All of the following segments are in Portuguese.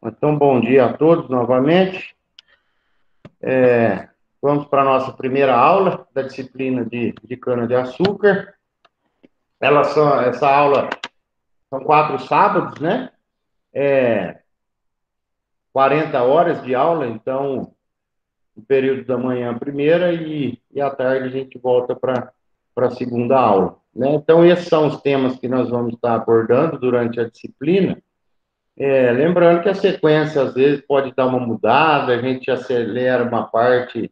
Então, bom dia a todos novamente. Vamos para a nossa primeira aula da disciplina de cana-de-açúcar. Essa aula são 4 sábados, né? 40 horas de aula, então, o período da manhã a primeira e à tarde a gente volta para a segunda aula, né? Então, esses são os temas que nós vamos estar abordando durante a disciplina. Lembrando que a sequência, às vezes, pode dar uma mudada, a gente acelera uma parte.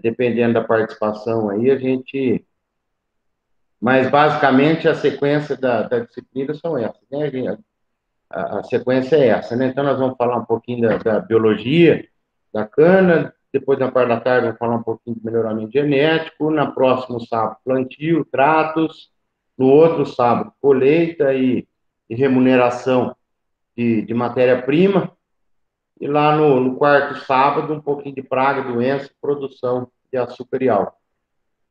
Dependendo da participação aí, a gente. Mas, basicamente, a sequência da disciplina são essas, né? A sequência é essa, né? Então, nós vamos falar um pouquinho da biologia da cana, depois, na parte da tarde, vamos falar um pouquinho de melhoramento genético, na próximo sábado, plantio, tratos, no outro sábado, colheita e remuneração de matéria-prima, e lá no quarto sábado, um pouquinho de praga, doença, produção de açúcar e álcool.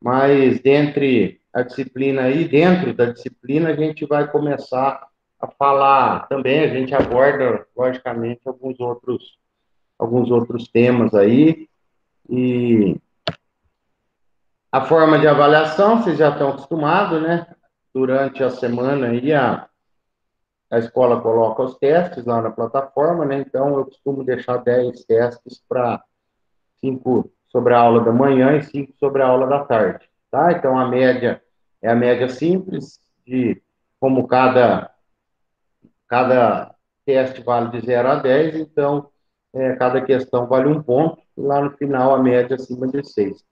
Mas dentro da disciplina, a gente vai começar a falar também, a gente aborda, logicamente, alguns outros temas aí, e a forma de avaliação, vocês já estão acostumados, né? Durante a semana aí, a escola coloca os testes lá na plataforma, né? Então, eu costumo deixar 10 testes para 5 sobre a aula da manhã e 5 sobre a aula da tarde, tá? Então, a média é a média simples, de como cada teste vale de 0 a 10, então, cada questão vale 1 ponto, e lá no final a média acima de 6.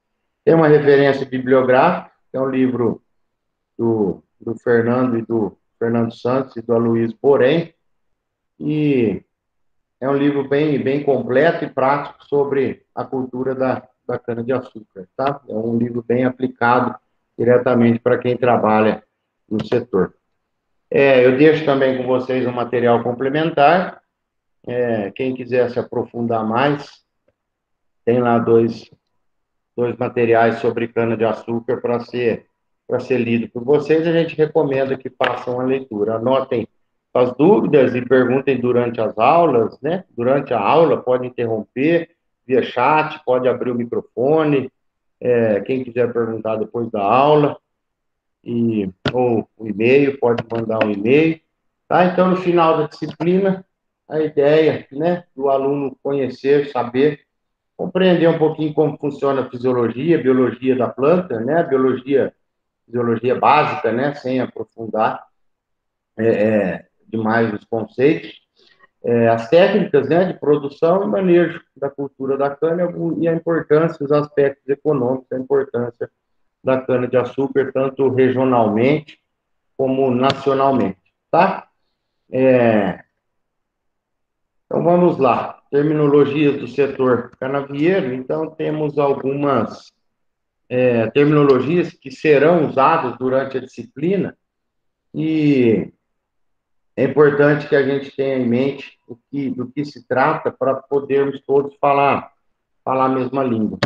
Tem uma referência bibliográfica, que é um livro do Fernando e do Fernando Santos e do Aloysio Borém, e é um livro bem completo e prático sobre a cultura da cana-de-açúcar, tá? É um livro bem aplicado diretamente para quem trabalha no setor. Eu deixo também com vocês um material complementar. Quem quiser se aprofundar mais, tem lá dois materiais sobre cana-de-açúcar para ser lido por vocês. A gente recomenda que façam a leitura. Anotem as dúvidas e perguntem durante as aulas, né? Durante a aula, pode interromper via chat, pode abrir o microfone, quem quiser perguntar depois da aula, ou o e-mail, pode mandar um e-mail, tá? Então, no final da disciplina, a ideia, né, do aluno conhecer, saber, compreender um pouquinho como funciona a fisiologia, biologia da planta, né, fisiologia básica, né, sem aprofundar demais os conceitos, as técnicas, né, de produção e manejo da cultura da cana e a importância, os aspectos econômicos, a importância da cana-de-açúcar, tanto regionalmente como nacionalmente, tá? Então, vamos lá. Terminologias do setor canavieiro. Então, temos algumas terminologias que serão usadas durante a disciplina e é importante que a gente tenha em mente do que se trata para podermos todos falar a mesma língua.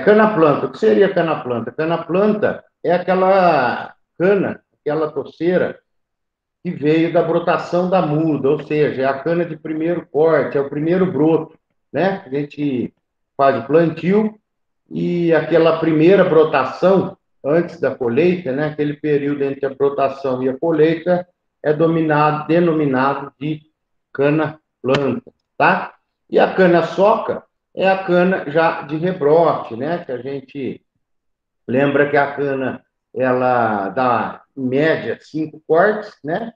Cana-planta. O que seria cana-planta? Cana-planta é aquela cana, aquela toceira que veio da brotação da muda, ou seja, é a cana de primeiro corte, é o primeiro broto, né? A gente faz o plantio e aquela primeira brotação, antes da colheita, né? Aquele período entre a brotação e a colheita é denominado de cana-planta, tá? E a cana-soca é a cana já de rebrote, né? Que a gente lembra que a cana, ela dá, em média, 5 cortes, né?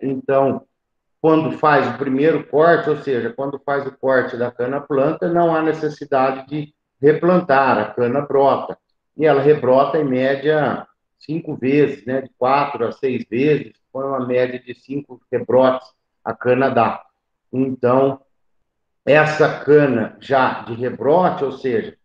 Então, quando faz o primeiro corte, ou seja, quando faz o corte da cana-planta, não há necessidade de replantar, a cana brota. E ela rebrota, em média, 5 vezes, né? De 4 a 6 vezes, foi uma média de 5 rebrotes a cana dá. Então, essa cana já de rebrote, ou seja,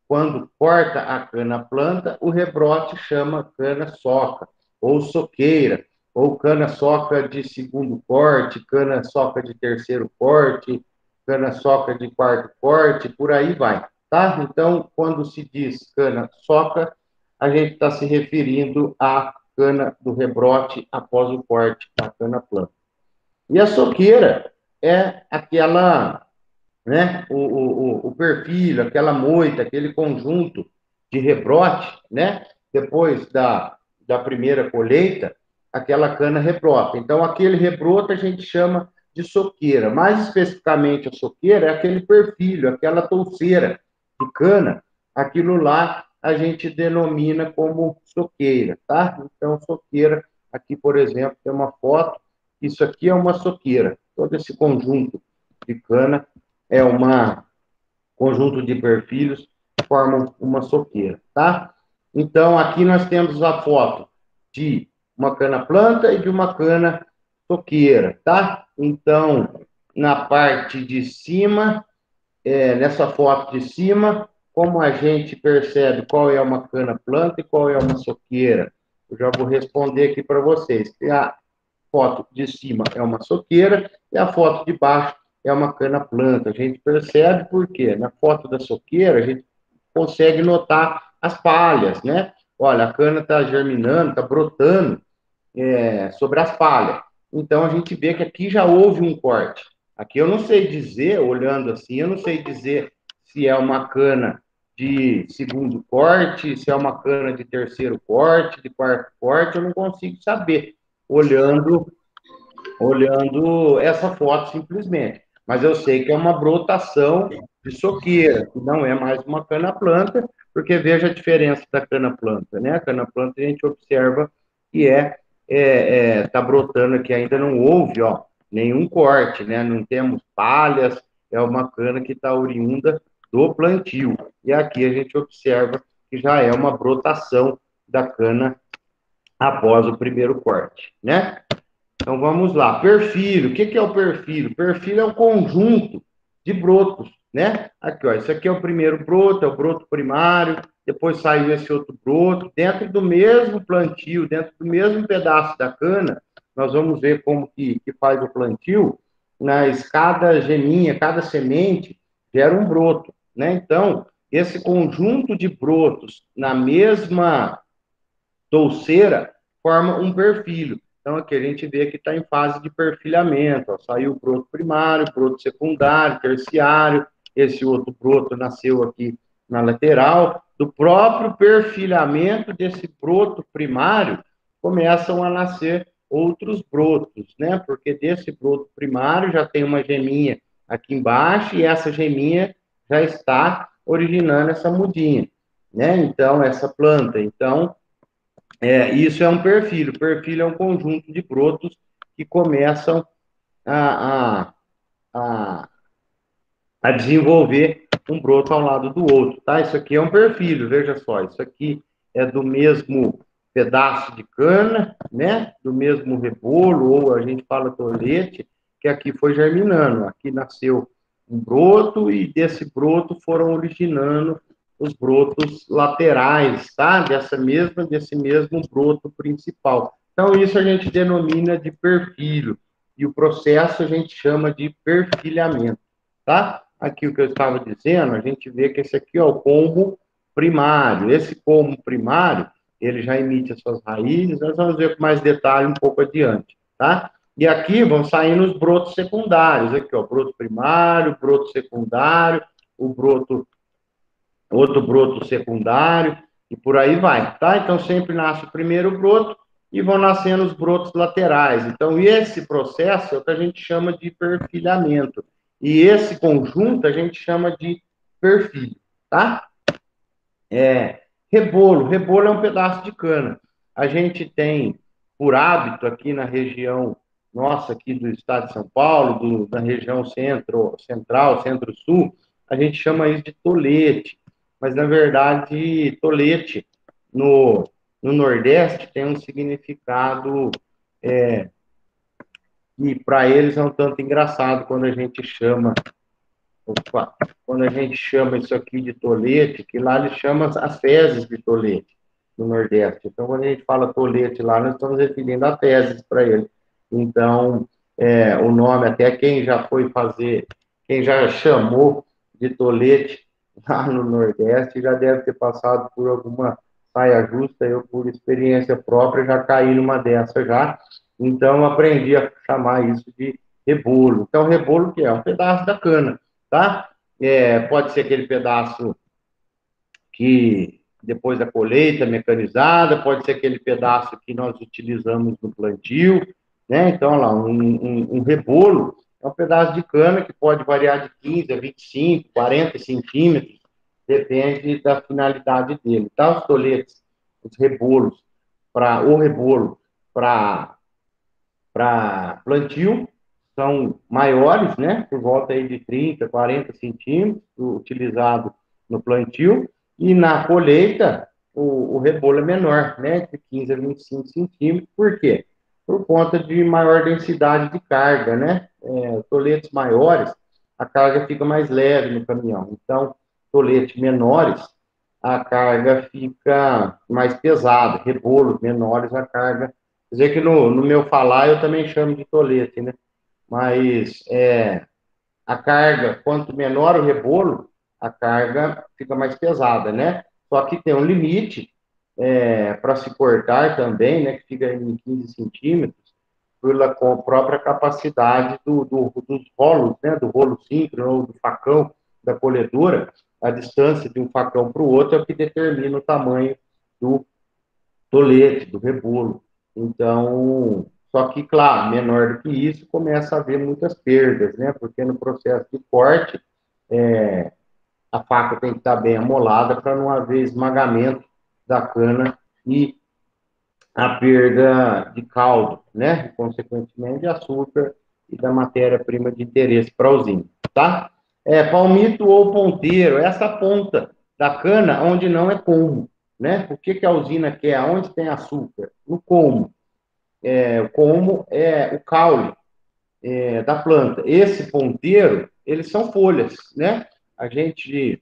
quando corta a cana-planta, o rebrote chama cana-soca, ou soqueira, ou cana-soca de segundo corte, cana-soca de terceiro corte, cana-soca de quarto corte, por aí vai, tá? Então, quando se diz cana-soca, a gente está se referindo à cana do rebrote após o corte da cana-planta. E a soqueira é aquela, né, o perfil, aquela moita, aquele conjunto de rebrote, né, depois da primeira colheita, aquela cana rebrota. Então, aquele rebroto a gente chama de soqueira. Mais especificamente, a soqueira é aquele perfil, aquela touceira de cana, aquilo lá a gente denomina como soqueira, tá? Então, soqueira, aqui, por exemplo, tem uma foto, isso aqui é uma soqueira. Todo esse conjunto de cana é um conjunto de perfilhos que formam uma soqueira, tá? Então, aqui nós temos a foto de uma cana-planta e de uma cana-soqueira, tá? Então, na parte de cima, nessa foto de cima, como a gente percebe qual é uma cana-planta e qual é uma soqueira? Eu já vou responder aqui para vocês. A foto de cima é uma soqueira e a foto de baixo é uma cana-planta. A gente percebe por quê? Na foto da soqueira, a gente consegue notar as palhas, né? Olha, a cana está germinando, está brotando sobre as palhas. Então, a gente vê que aqui já houve um corte. Aqui eu não sei dizer, olhando assim, eu não sei dizer se é uma cana de segundo corte, se é uma cana de terceiro corte, de quarto corte, eu não consigo saber, olhando essa foto simplesmente. Mas eu sei que é uma brotação de soqueira, que não é mais uma cana-planta, porque veja a diferença da cana-planta, né? A cana-planta a gente observa que tá brotando aqui, ainda não houve, ó, nenhum corte, né? Não temos palhas, é uma cana que está oriunda do plantio. E aqui a gente observa que já é uma brotação da cana após o primeiro corte, né? Então vamos lá. Perfil. O que é o perfil? Perfil é um conjunto de brotos, né? Aqui, ó. Isso aqui é o primeiro broto, é o broto primário. Depois saiu esse outro broto. Dentro do mesmo plantio, dentro do mesmo pedaço da cana, nós vamos ver como que faz o plantio. Mas cada geminha, cada semente gera um broto, né? Então, esse conjunto de brotos na mesma touceira forma um perfil. Então, aqui a gente vê que está em fase de perfilhamento. Ó, saiu o broto primário, broto secundário, terciário. Esse outro broto nasceu aqui na lateral. Do próprio perfilhamento desse broto primário, começam a nascer outros brotos, né? Porque desse broto primário já tem uma geminha aqui embaixo e essa geminha já está originando essa mudinha, né? Então, essa planta. Então, isso é um perfil. O perfil é um conjunto de brotos que começam a, a, a, a desenvolver um broto ao lado do outro, tá? Isso aqui é um perfil, veja só. Isso aqui é do mesmo pedaço de cana, né? Do mesmo rebolo, ou a gente fala tolete, que aqui foi germinando. Aqui nasceu um broto e desse broto foram originando os brotos laterais, tá? Desse mesmo broto principal. Então, isso a gente denomina de perfil. E o processo a gente chama de perfilhamento, tá? Aqui o que eu estava dizendo, a gente vê que esse aqui é o colmo primário. Esse colmo primário, ele já emite as suas raízes, nós vamos ver com mais detalhe um pouco adiante, tá? E aqui vão saindo os brotos secundários, aqui, ó, broto primário, broto secundário, o broto, outro broto secundário, e por aí vai, tá? Então, sempre nasce o primeiro broto e vão nascendo os brotos laterais. Então, esse processo é o que a gente chama de perfilhamento. E esse conjunto a gente chama de perfil, tá? Rebolo. Rebolo é um pedaço de cana. A gente tem, por hábito, aqui na região nossa, aqui do estado de São Paulo, da região central, centro-sul, a gente chama isso de tolete. Mas, na verdade, tolete no, no Nordeste tem um significado que, para eles, é um tanto engraçado quando a gente chama. Opa, quando a gente chama isso aqui de tolete, que lá eles chamam as fezes de tolete, no Nordeste. Então, quando a gente fala tolete lá, nós estamos referindo a fezes para ele. Então, o nome, até quem já foi fazer, quem já chamou de tolete lá no Nordeste, já deve ter passado por alguma saia justa. Eu, por experiência própria, já caí numa dessa já. Então, eu aprendi a chamar isso de rebolo. Então, rebolo que é um pedaço da cana, tá? Pode ser aquele pedaço que depois da colheita mecanizada, pode ser aquele pedaço que nós utilizamos no plantio, né? Então, olha lá, um rebolo é um pedaço de cana que pode variar de 15 a 25, 40 centímetros, depende da finalidade dele. Tá? Os toletes, os rebolos, o rebolo para plantio são maiores, né? Por volta aí de 30, 40 centímetros, utilizado no plantio, e na colheita o rebolo é menor, né? De 15 a 25 centímetros. Por quê? Por conta de maior densidade de carga, né? Toletes maiores, a carga fica mais leve no caminhão. Então, toletes menores, a carga fica mais pesada. Rebolos menores, a carga. Quer dizer que no meu falar eu também chamo de tolete, né? Mas a carga, quanto menor o rebolo, a carga fica mais pesada, né? Só que tem um limite para se cortar também, né? Que fica em 15 centímetros, pela própria capacidade dos rolos, né? Do rolo síncrono ou do facão da colhedora. A distância de um facão para o outro é o que determina o tamanho do tolete, do rebolo. Então, só que, claro, menor do que isso, começa a haver muitas perdas, né? Porque no processo de corte, a faca tem que estar bem amolada para não haver esmagamento da cana e a perda de caldo, né? E, consequentemente, de açúcar e da matéria-prima de interesse para a usina, tá? Palmito ou ponteiro, essa ponta da cana onde não é colmo, né? O que, que a usina quer? Aonde tem açúcar? No colmo. O colmo é o caule da planta. Esse ponteiro, eles são folhas, né? A gente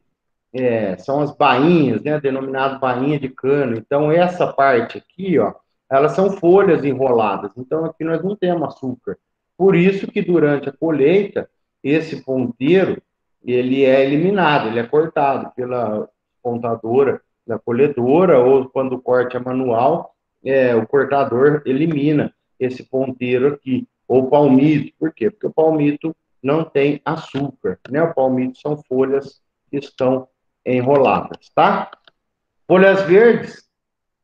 são as bainhas, né? Denominado bainha de cana. Então, essa parte aqui, ó, elas são folhas enroladas. Então, aqui nós não temos açúcar. Por isso que durante a colheita, esse ponteiro, ele é eliminado, ele é cortado pela pontadora da colhedora, ou quando o corte é manual, o cortador elimina esse ponteiro aqui, ou palmito. Por quê? Porque o palmito não tem açúcar, né? O palmito são folhas que estão enroladas, tá? Folhas verdes,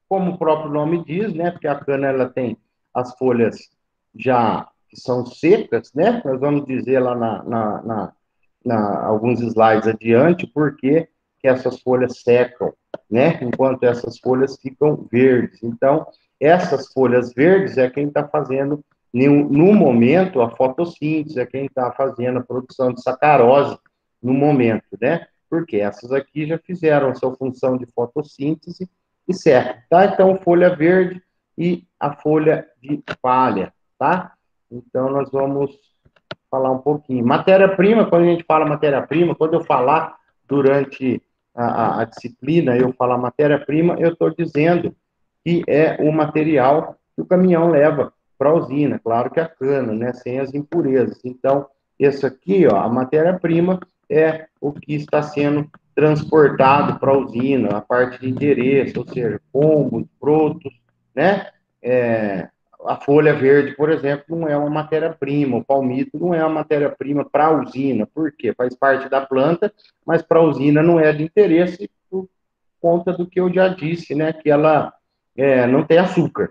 como o próprio nome diz, né? Porque a cana ela tem as folhas já que são secas, né? Nós vamos dizer lá alguns slides adiante porque que essas folhas secam, né? Enquanto essas folhas ficam verdes. Então, essas folhas verdes é quem está fazendo, no momento, a fotossíntese, é quem está fazendo a produção de sacarose no momento, né? Porque essas aqui já fizeram a sua função de fotossíntese e secam, tá? Então, folha verde e a folha de palha, tá? Então, nós vamos falar um pouquinho. Matéria-prima, quando a gente fala matéria-prima, quando eu falar durante a disciplina, eu falar matéria-prima, eu estou dizendo que é o material que o caminhão leva para a usina, claro que a cana, né, sem as impurezas. Então, isso aqui, ó, a matéria-prima é o que está sendo transportado para a usina, a parte de endereço, ou seja, pombos, brotos, né, a folha verde, por exemplo, não é uma matéria-prima, o palmito não é uma matéria-prima para a usina, por quê? Faz parte da planta, mas para a usina não é de interesse por conta do que eu já disse, né? Que ela não tem açúcar.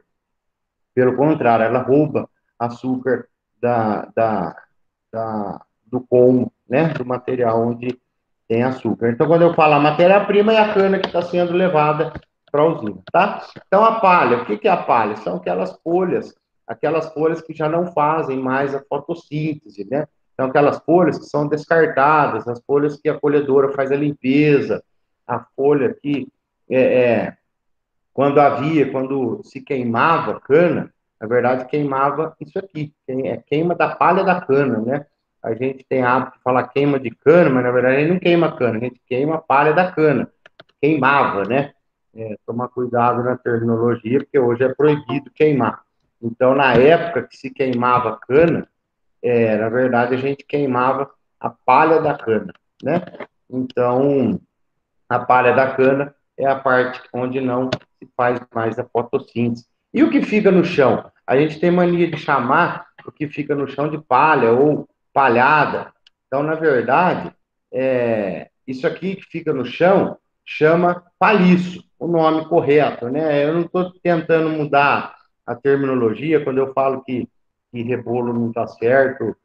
Pelo contrário, ela rouba açúcar do colmo, né? Do material onde tem açúcar. Então, quando eu falo a matéria-prima, é a cana que está sendo levada para a usina, tá? Então, a palha, o que é a palha? São aquelas folhas que já não fazem mais a fotossíntese, né? Então, aquelas folhas que são descartadas, as folhas que a colhedora faz a limpeza, a folha que quando se queimava cana, na verdade queimava isso aqui, queima da palha da cana, né? A gente tem hábito de falar queima de cana, mas na verdade a gente não queima cana, a gente queima a palha da cana, queimava, né? Tomar cuidado na terminologia, porque hoje é proibido queimar. Então, na época que se queimava cana, na verdade a gente queimava a palha da cana, né? Então, a palha da cana é a parte onde não se faz mais a fotossíntese. E o que fica no chão? A gente tem mania de chamar o que fica no chão de palha ou palhada. Então, na verdade, isso aqui que fica no chão chama palhiço, o nome correto, né? Eu não estou tentando mudar a terminologia quando eu falo que rebolo não está certo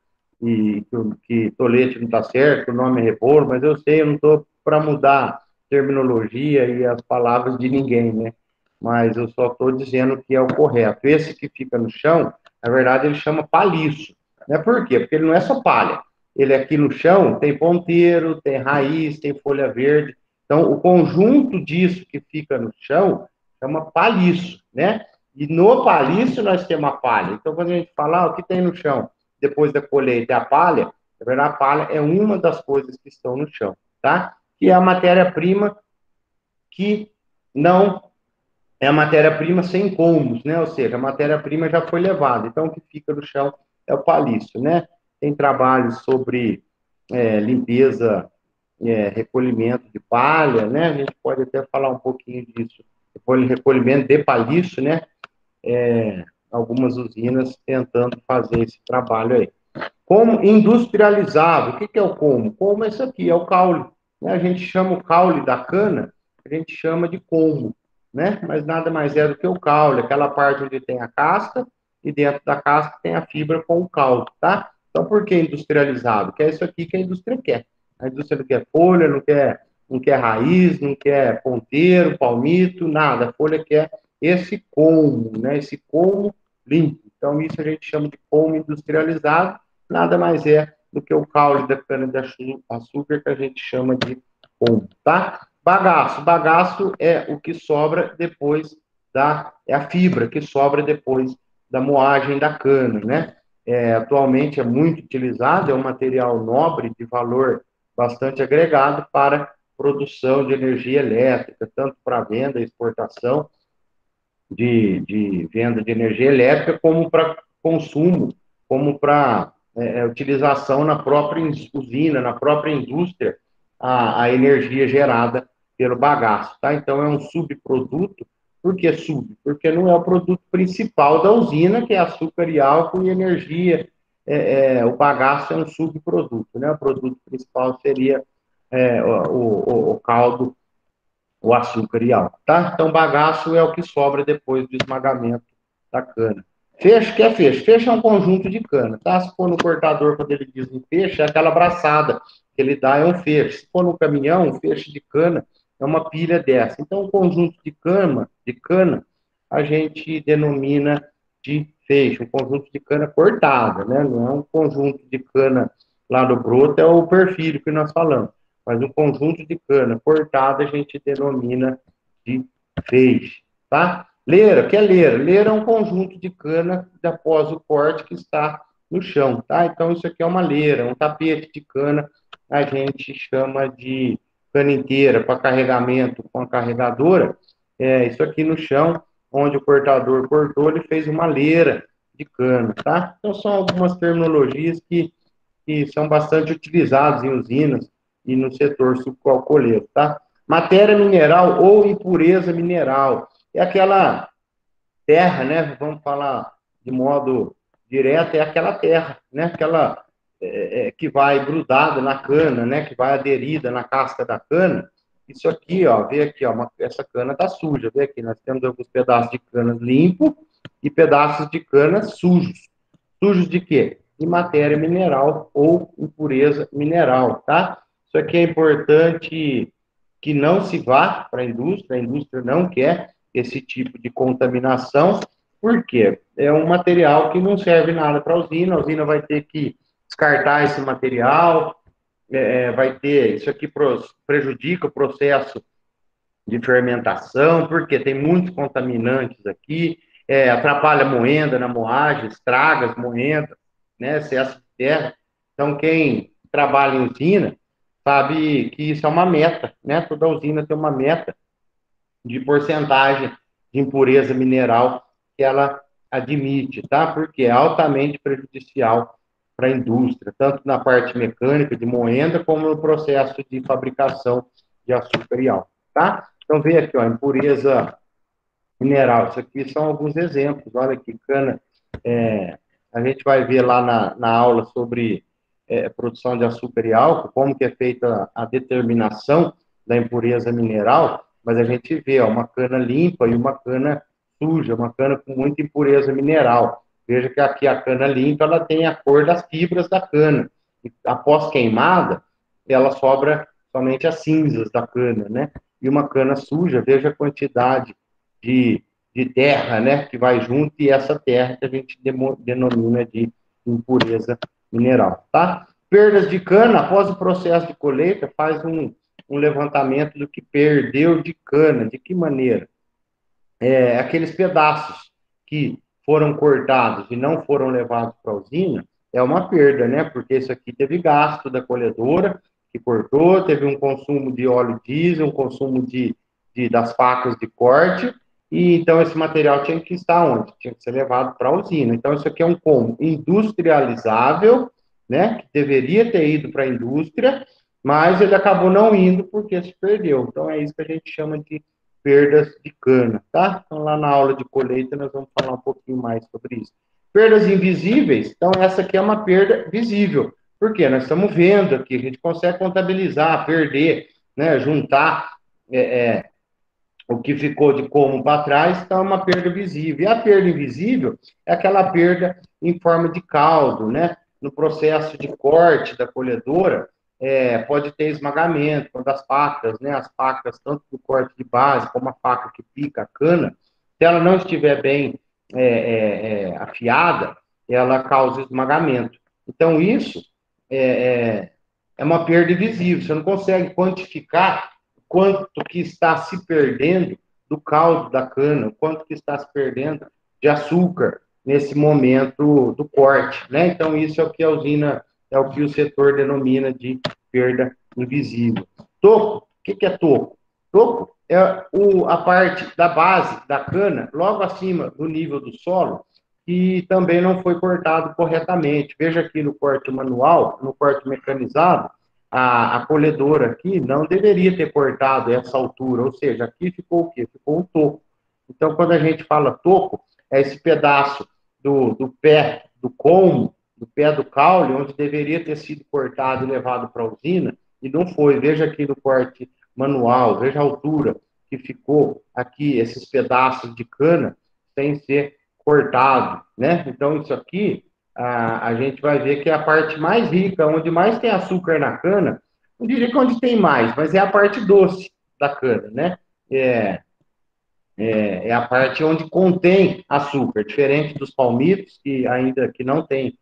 e que tolete não está certo, o nome é rebolo, mas eu sei, eu não estou para mudar terminologia e as palavras de ninguém, né? Mas eu só estou dizendo que é o correto. Esse que fica no chão, na verdade, ele chama palhiço. Né? Por quê? Porque ele não é só palha. Ele aqui no chão tem ponteiro, tem raiz, tem folha verde. Então, o conjunto disso que fica no chão chama palhiço, né? E no palhiço nós temos a palha. Então, quando a gente fala, o que tem no chão depois da colheita é a palha, na verdade, a palha é uma das coisas que estão no chão, tá? Que é a matéria-prima que não é a matéria-prima sem colmos, né? Ou seja, a matéria-prima já foi levada. Então, o que fica no chão é o palício, né? Tem trabalhos sobre limpeza, recolhimento de palha, né? A gente pode até falar um pouquinho disso. Recolhimento de palício, né? Algumas usinas tentando fazer esse trabalho aí. Como industrializado, o que é o como? Como é isso aqui, é o caule. Né? A gente chama o caule da cana, a gente chama de como, né? Mas nada mais é do que o caule, aquela parte onde tem a casca, e dentro da casca tem a fibra com o caule, tá? Então, por que industrializado? Que é isso aqui que a indústria quer. A indústria não quer folha, não quer raiz, não quer ponteiro, palmito, nada. A folha quer esse como, né? Esse como limpo. Então, isso a gente chama de como industrializado, nada mais é do que o caule da cana-de-açúcar que a gente chama de pombo, tá? Bagaço. Bagaço é o que sobra depois é a fibra que sobra depois da moagem da cana, né? Atualmente é muito utilizado, é um material nobre de valor bastante agregado para produção de energia elétrica, tanto para venda e exportação de venda de energia elétrica, como para consumo, como para utilização na própria usina, na própria indústria, a energia gerada pelo bagaço, tá? Então, é um subproduto. Por que sub? Porque não é o produto principal da usina, que é açúcar e álcool e energia. O bagaço é um subproduto, né? O produto principal seria o caldo, o açúcar e álcool, tá? Então, bagaço é o que sobra depois do esmagamento da cana. Feixe, que é feixe? Feixe é um conjunto de cana, tá? Se for no cortador, quando ele diz um feixe, é aquela braçada que ele dá, é um feixe. Se for no caminhão, um feixe de cana é uma pilha dessa. Então, o conjunto de cana, a gente denomina de feixe, um conjunto de cana cortada, né? Não é um conjunto de cana lá do broto, é o perfil que nós falamos. Mas o conjunto de cana cortada a gente denomina de feixe, tá? Leira, o que é leira? Leira é um conjunto de cana após o corte que está no chão, tá? Então, isso aqui é uma leira, um tapete de cana, a gente chama de cana inteira para carregamento com a carregadora. Isso aqui no chão, onde o cortador cortou, ele fez uma leira de cana, tá? Então, são algumas terminologias que são bastante utilizadas em usinas e no setor sucroalcooleiro, tá? Matéria mineral ou impureza mineral. É aquela terra, né? Vamos falar de modo direto, é aquela terra, né? Aquela que vai grudada na cana, né? Que vai aderida na casca da cana. Isso aqui, ó, vê aqui, ó, essa cana tá suja, vê aqui, nós temos alguns pedaços de cana limpo e pedaços de cana sujos. Sujos de quê? De matéria mineral ou impureza mineral, tá? Isso aqui é importante que não se vá para a indústria não quer esse tipo de contaminação, porque é um material que não serve nada para a usina vai ter que descartar esse material, vai ter, isso aqui prejudica o processo de fermentação, porque tem muitos contaminantes aqui, atrapalha a moenda na moagem, estraga as moendas, né, excesso de terra. Então, quem trabalha em usina sabe que isso é uma meta, né? Toda usina tem uma meta de porcentagem de impureza mineral que ela admite, tá? Porque é altamente prejudicial para a indústria, tanto na parte mecânica de moenda, como no processo de fabricação de açúcar e álcool, tá? Então, vê aqui, ó, impureza mineral. Isso aqui são alguns exemplos. Olha aqui, cana A gente vai ver lá na aula sobre produção de açúcar e álcool, como que é feita a determinação da impureza mineral, mas a gente vê uma cana limpa e uma cana suja, uma cana com muita impureza mineral. Veja que aqui a cana limpa, ela tem a cor das fibras da cana. E após queimada, ela sobra somente as cinzas da cana, né? E uma cana suja, veja a quantidade de, de terra, né, que vai junto, e essa terra que a gente denomina de impureza mineral, tá? Perdas de cana, após o processo de colheita, faz um levantamento do que perdeu de cana, de que maneira? Aqueles pedaços que foram cortados e não foram levados para a usina, é uma perda, né? Porque isso aqui teve gasto da colhedora, que cortou, teve um consumo de óleo diesel, um consumo das facas de corte, e então esse material tinha que estar onde? Tinha que ser levado para a usina. Então, isso aqui é um como industrializável, né? Que deveria ter ido para a indústria, mas ele acabou não indo porque se perdeu. Então, é isso que a gente chama de perdas de cana, tá? Então, lá na aula de colheita, nós vamos falar um pouquinho mais sobre isso. Perdas invisíveis, então, essa aqui é uma perda visível. Por quê? Nós estamos vendo aqui, a gente consegue contabilizar, perder, né? Juntar o que ficou de como para trás, então é uma perda visível. E a perda invisível é aquela perda em forma de caldo, né? No processo de corte da colhedora, pode ter esmagamento, quando as facas, né? As facas, tanto do corte de base como a faca que pica a cana, se ela não estiver bem afiada, ela causa esmagamento. Então, isso é uma perda invisível. Você não consegue quantificar quanto que está se perdendo do caldo da cana, quanto que está se perdendo de açúcar nesse momento do corte, né? Então, isso é o que a usina, é o que o setor denomina de perda invisível. Toco, o que é toco? Toco é a parte da base da cana, logo acima do nível do solo, que também não foi cortado corretamente. Veja aqui no corte manual, no corte mecanizado, a colhedora aqui não deveria ter cortado essa altura, ou seja, aqui ficou o quê? Ficou um toco. Então, quando a gente fala toco, é esse pedaço do pé, do colmo, do pé do caule, onde deveria ter sido cortado e levado para a usina, e não foi. Veja aqui no corte manual, veja a altura que ficou aqui, esses pedaços de cana, sem ser cortado, né? Então, isso aqui, a gente vai ver que é a parte mais rica, onde mais tem açúcar na cana, não diria que onde tem mais, mas é a parte doce da cana, né? É, é a parte onde contém açúcar, diferente dos palmitos, que ainda que não tem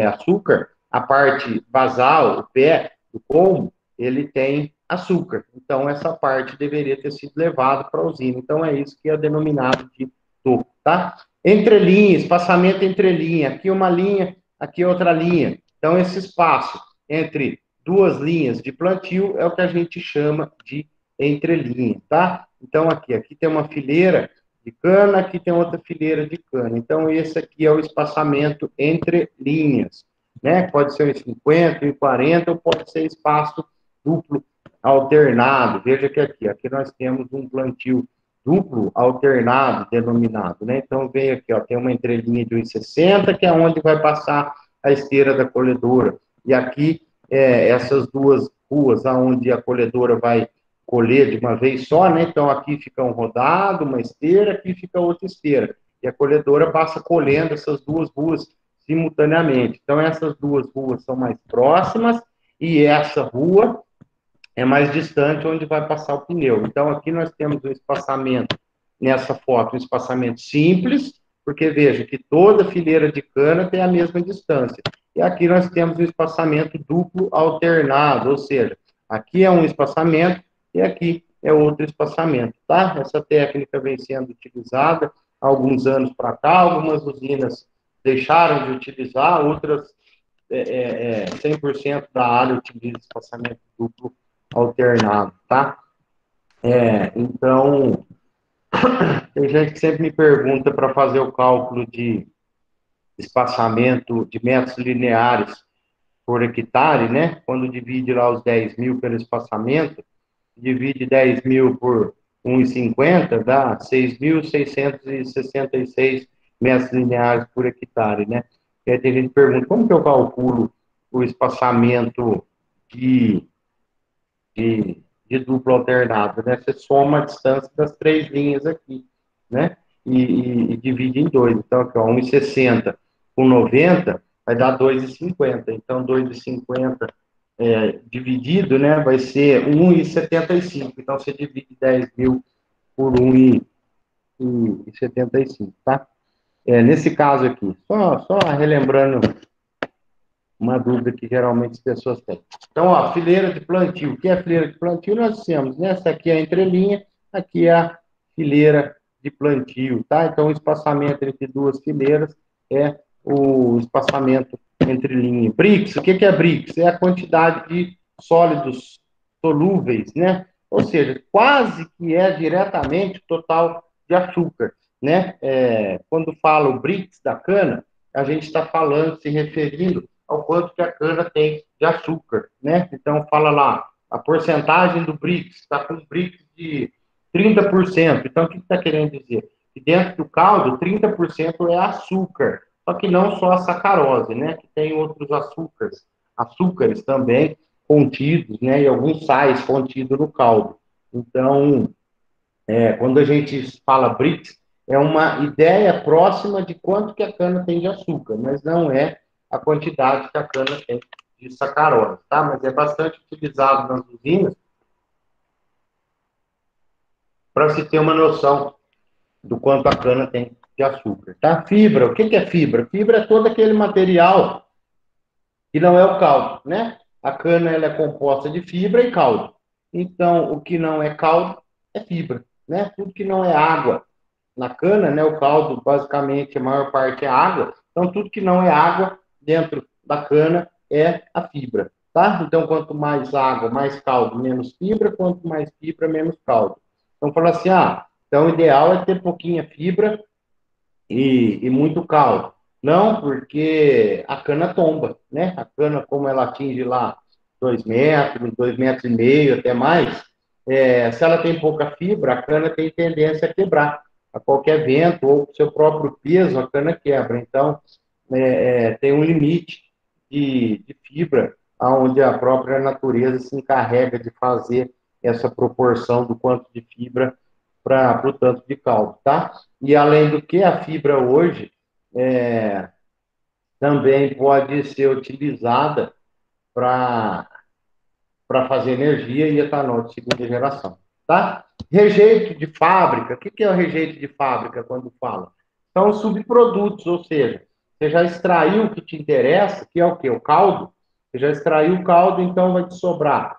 açúcar, a parte basal, o pé do colmo, ele tem açúcar. Então, essa parte deveria ter sido levada para a usina. Então, é isso que é denominado de toco, tá? Entrelinha, espaçamento entre linha. Aqui uma linha, aqui outra linha. Então, esse espaço entre duas linhas de plantio é o que a gente chama de entrelinha, tá? Então, aqui tem uma fileira de cana, aqui tem outra fileira de cana. Então, esse aqui é o espaçamento entre linhas, né? Pode ser em 50, em 40, ou pode ser espaço duplo alternado. Veja que aqui nós temos um plantio duplo alternado, denominado, né? Então, vem aqui, ó, tem uma entrelinha de 1,60, que é onde vai passar a esteira da colhedora. E aqui, essas duas ruas, aonde a colhedora vai colher de uma vez só, né? Então, aqui fica um rodado, uma esteira, aqui fica outra esteira. E a colhedora passa colhendo essas duas ruas simultaneamente. Então, essas duas ruas são mais próximas e essa rua é mais distante, onde vai passar o pneu. Então, aqui nós temos um espaçamento, nessa foto, um espaçamento simples, porque veja que toda fileira de cana tem a mesma distância. E aqui nós temos um espaçamento duplo alternado, ou seja, aqui é um espaçamento e aqui é outro espaçamento, tá? Essa técnica vem sendo utilizada há alguns anos para cá, algumas usinas deixaram de utilizar, outras 100% da área utiliza espaçamento duplo alternado, tá? Então, tem gente que sempre me pergunta para fazer o cálculo de espaçamento de metros lineares por hectare, né? Quando divide lá os 10 mil pelo espaçamento, divide 10.000 por 1,50, dá 6.666 metros lineares por hectare, né? E aí tem gente que pergunta, como que eu calculo o espaçamento de, de duplo alternado, né? Você soma a distância das três linhas aqui, né? E divide em dois. Então, aqui, ó, 1,60 com 90 vai dar 2,50. Então, 2,50 dividido, né, vai ser 1,75. Então, você divide 10 mil por 1,75, tá? Nesse caso aqui, só relembrando uma dúvida que geralmente as pessoas têm. Então, ó, fileira de plantio. O que é fileira de plantio? Nós temos, né? Essa aqui é a entrelinha, aqui é a fileira de plantio, tá? Então, o espaçamento entre duas fileiras é o espaçamento entre linha. BRICS, o que é BRICS? É a quantidade de sólidos solúveis, né? Ou seja, quase que é diretamente o total de açúcar, né? Quando fala o BRICS da cana, a gente está falando, se referindo ao quanto que a cana tem de açúcar, né? Então, fala lá, a porcentagem do BRICS, está com BRICS de 30%. Então, o que está querendo dizer? Que dentro do caldo, 30% é açúcar, só que não só a sacarose, né? Que tem outros açúcares também contidos, né? E alguns sais contidos no caldo. Então, quando a gente fala BRICS, é uma ideia próxima de quanto que a cana tem de açúcar, mas não é a quantidade que a cana tem de sacarose, tá? Mas é bastante utilizado nas usinas para se ter uma noção do quanto a cana tem de açúcar, tá? Fibra, o que é fibra? Fibra é todo aquele material que não é o caldo, né? A cana ela é composta de fibra e caldo. Então, o que não é caldo é fibra, né? Tudo que não é água na cana, né? O caldo, basicamente, a maior parte é água. Então, tudo que não é água dentro da cana é a fibra, tá? Então, quanto mais água, mais caldo, menos fibra. Quanto mais fibra, menos caldo. Então, fala assim, então o ideal é ter pouquinha fibra e muito caldo. Não, porque a cana tomba, né? A cana, como ela atinge lá 2 metros, 2,5 metros, até mais, se ela tem pouca fibra, a cana tem tendência a quebrar. A qualquer vento ou seu próprio peso, a cana quebra. Então, tem um limite de fibra, onde a própria natureza se encarrega de fazer essa proporção do quanto de fibra para o tanto de caldo, tá? E além do que, a fibra hoje também pode ser utilizada para fazer energia e etanol de segunda geração, tá? Rejeito de fábrica, o que é o rejeito de fábrica quando fala? São os subprodutos, ou seja, você já extraiu o que te interessa, que é o quê? O caldo. Você já extraiu o caldo, então vai te sobrar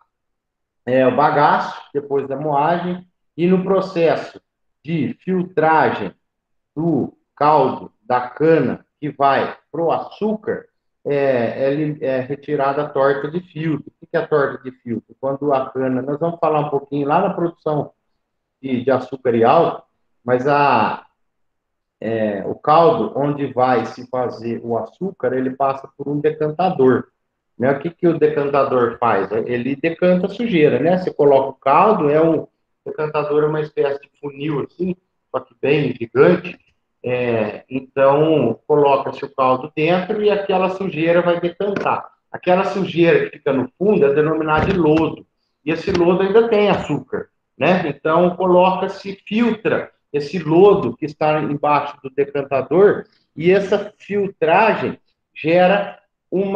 o bagaço, depois da moagem, e no processo de filtragem do caldo da cana que vai para o açúcar, é retirada a torta de filtro. O que é a torta de filtro? Quando a cana, nós vamos falar um pouquinho lá na produção de açúcar e álcool, mas o caldo onde vai se fazer o açúcar, ele passa por um decantador. Né? O que o decantador faz? Ele decanta a sujeira, né? Você coloca o caldo, um decantador, é uma espécie de funil assim, só que bem gigante. Então, coloca-se o caldo dentro e aquela sujeira vai decantar. Aquela sujeira que fica no fundo é denominada de lodo. E esse lodo ainda tem açúcar, né? Então, coloca-se, filtra esse lodo que está embaixo do decantador e essa filtragem gera um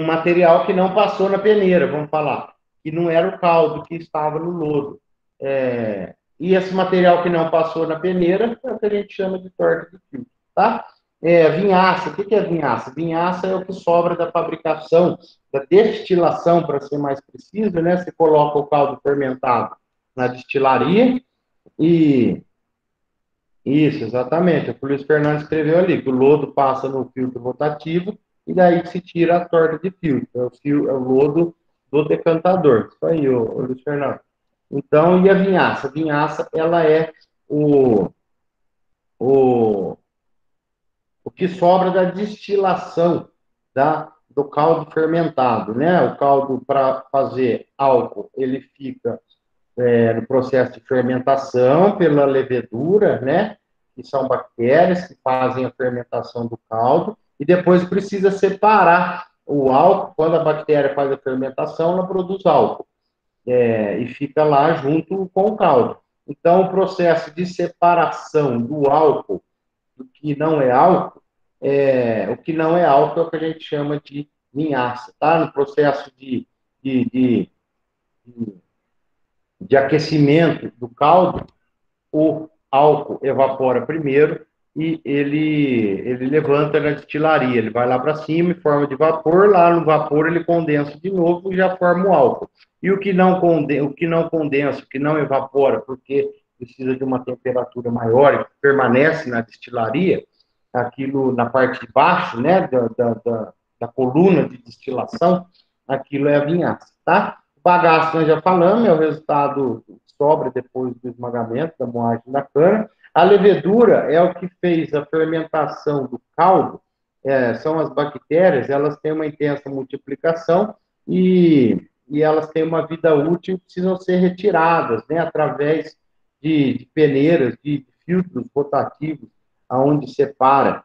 material que não passou na peneira, vamos falar, que não era o caldo que estava no lodo. E esse material que não passou na peneira é o que a gente chama de torta de filtro, tá? Vinhaça, o que é vinhaça? Vinhaça é o que sobra da fabricação, da destilação, para ser mais preciso, né? Você coloca o caldo fermentado na destilaria e... Isso, exatamente. O Luiz Fernando escreveu ali que o lodo passa no filtro rotativo e daí se tira a torta de filtro. É o lodo do decantador. Isso aí, o Luiz Fernando. Então, e a vinhaça? A vinhaça, ela é o, o que sobra da destilação do caldo fermentado, né? O caldo, para fazer álcool, ele fica no processo de fermentação pela levedura, né? que são bactérias que fazem a fermentação do caldo, e depois precisa separar o álcool. Quando a bactéria faz a fermentação, ela produz álcool, e fica lá junto com o caldo. Então, o processo de separação do álcool do que não é álcool, o que não é álcool é o que a gente chama de vinhaça, tá? No processo de, de, de aquecimento do caldo, o álcool evapora primeiro e ele levanta na destilaria, ele vai lá para cima em forma de vapor, lá no vapor ele condensa de novo e já forma o álcool. E o que não condensa, o que não evapora, porque precisa de uma temperatura maior e permanece na destilaria, aquilo na parte de baixo, né, da coluna de destilação, aquilo é a vinhaça, tá? O bagaço nós já falamos, é o resultado que sobra depois do esmagamento, da moagem da cana. A levedura é o que fez a fermentação do caldo, são as bactérias, elas têm uma intensa multiplicação e elas têm uma vida útil e precisam ser retiradas, né, através de peneiras, de filtros rotativos, aonde separa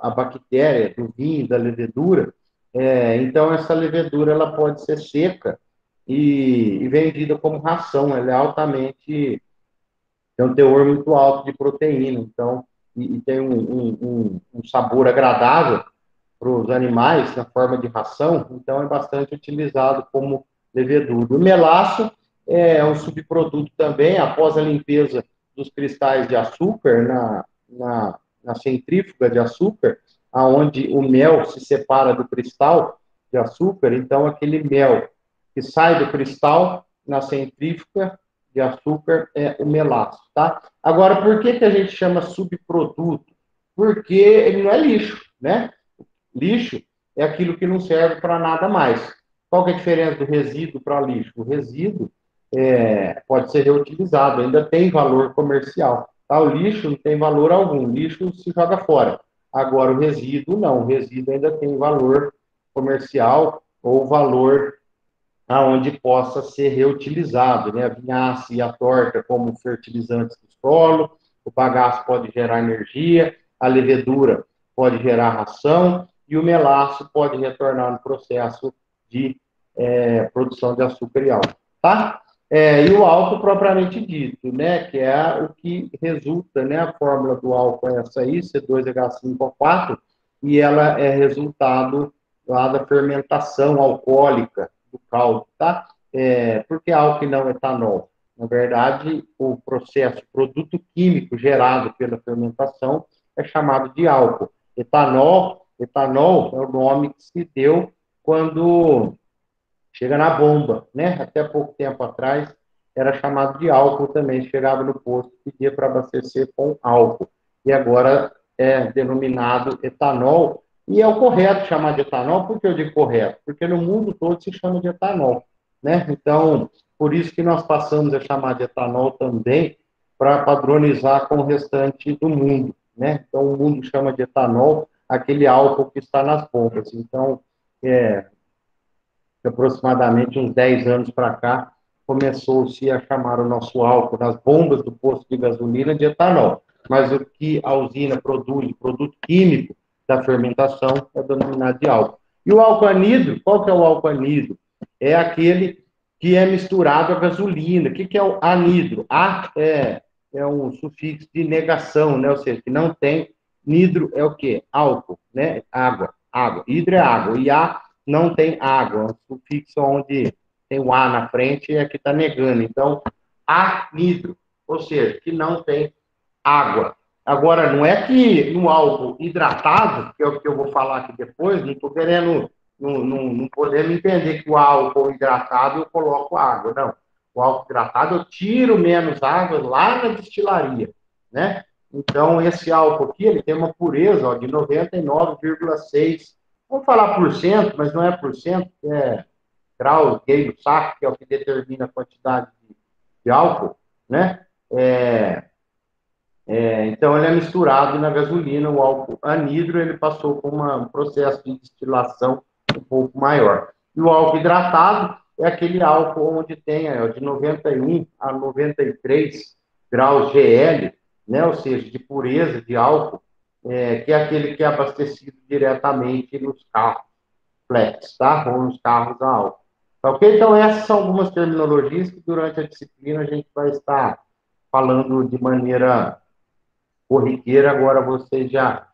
a bactéria do vinho, da levedura. Então, essa levedura ela pode ser seca e vendida como ração. Ela é altamente, tem um teor muito alto de proteína, então, e tem um sabor agradável para os animais na forma de ração, então é bastante utilizado como levedura. O melaço é um subproduto também, após a limpeza dos cristais de açúcar na centrífuga de açúcar, aonde o mel se separa do cristal de açúcar, então aquele mel que sai do cristal na centrífuga de açúcar é o melaço, tá? Agora, por que a gente chama subproduto? Porque ele não é lixo, né? Lixo é aquilo que não serve para nada mais. Qual que é a diferença do resíduo para lixo? O resíduo pode ser reutilizado, ainda tem valor comercial. Tá? O lixo não tem valor algum, o lixo se joga fora. Agora, o resíduo não, o resíduo ainda tem valor comercial ou valor aonde possa ser reutilizado, né? A vinhaça e a torta como fertilizantes do solo, o bagaço pode gerar energia, a levedura pode gerar ração e o melaço pode retornar no processo de produção de açúcar e álcool, tá? E o álcool propriamente dito, né? Que é o que resulta, né? A fórmula do álcool é essa aí, C2H5O4, e ela é resultado lá da fermentação alcoólica do caldo, tá? Por que álcool e não etanol? Na verdade, o processo, produto químico gerado pela fermentação é chamado de álcool. Etanol é o nome que se deu quando chega na bomba, né? Até pouco tempo atrás era chamado de álcool também, chegava no posto e pedia para abastecer com álcool. E agora é denominado etanol, e é o correto chamar de etanol. Por que eu digo correto? Porque no mundo todo se chama de etanol, né? Então, por isso que nós passamos a chamar de etanol também, para padronizar com o restante do mundo, né? Então, o mundo chama de etanol aquele álcool que está nas bombas. Então, aproximadamente uns 10 anos para cá, começou-se a chamar o nosso álcool nas bombas do posto de gasolina de etanol. Mas o que a usina produz, o produto químico da fermentação, é denominado de álcool. E o álcool anidro, qual que é o álcool anidro? É aquele que é misturado à gasolina. O que é o anidro? A é um sufixo de negação, né? Ou seja, que não tem. Nidro é o quê? Álcool, né? Água. Água. Hidro é água. E A não tem água. O sufixo onde tem o A na frente é que está negando. Então, anidro, ou seja, que não tem água. Agora, não é que no álcool hidratado, que é o que eu vou falar aqui depois, não estou querendo, não podemos entender que o álcool hidratado eu coloco água, não. O álcool hidratado eu tiro menos água lá na destilaria, né? Então, esse álcool aqui, ele tem uma pureza, ó, de 99,6, vamos falar por cento, mas não é por cento, é grau gay do saco, que é o que determina a quantidade de álcool, né? Então, ele é misturado na gasolina, o álcool anidro, ele passou por um processo de destilação um pouco maior. E o álcool hidratado é aquele álcool onde tem de 91 a 93 graus GL, né? Ou seja, de pureza, de álcool, que é aquele que é abastecido diretamente nos carros flex, tá? Ou nos carros a álcool. Tá ok? Então, essas são algumas terminologias que durante a disciplina a gente vai estar falando de maneira corriqueira, agora vocês já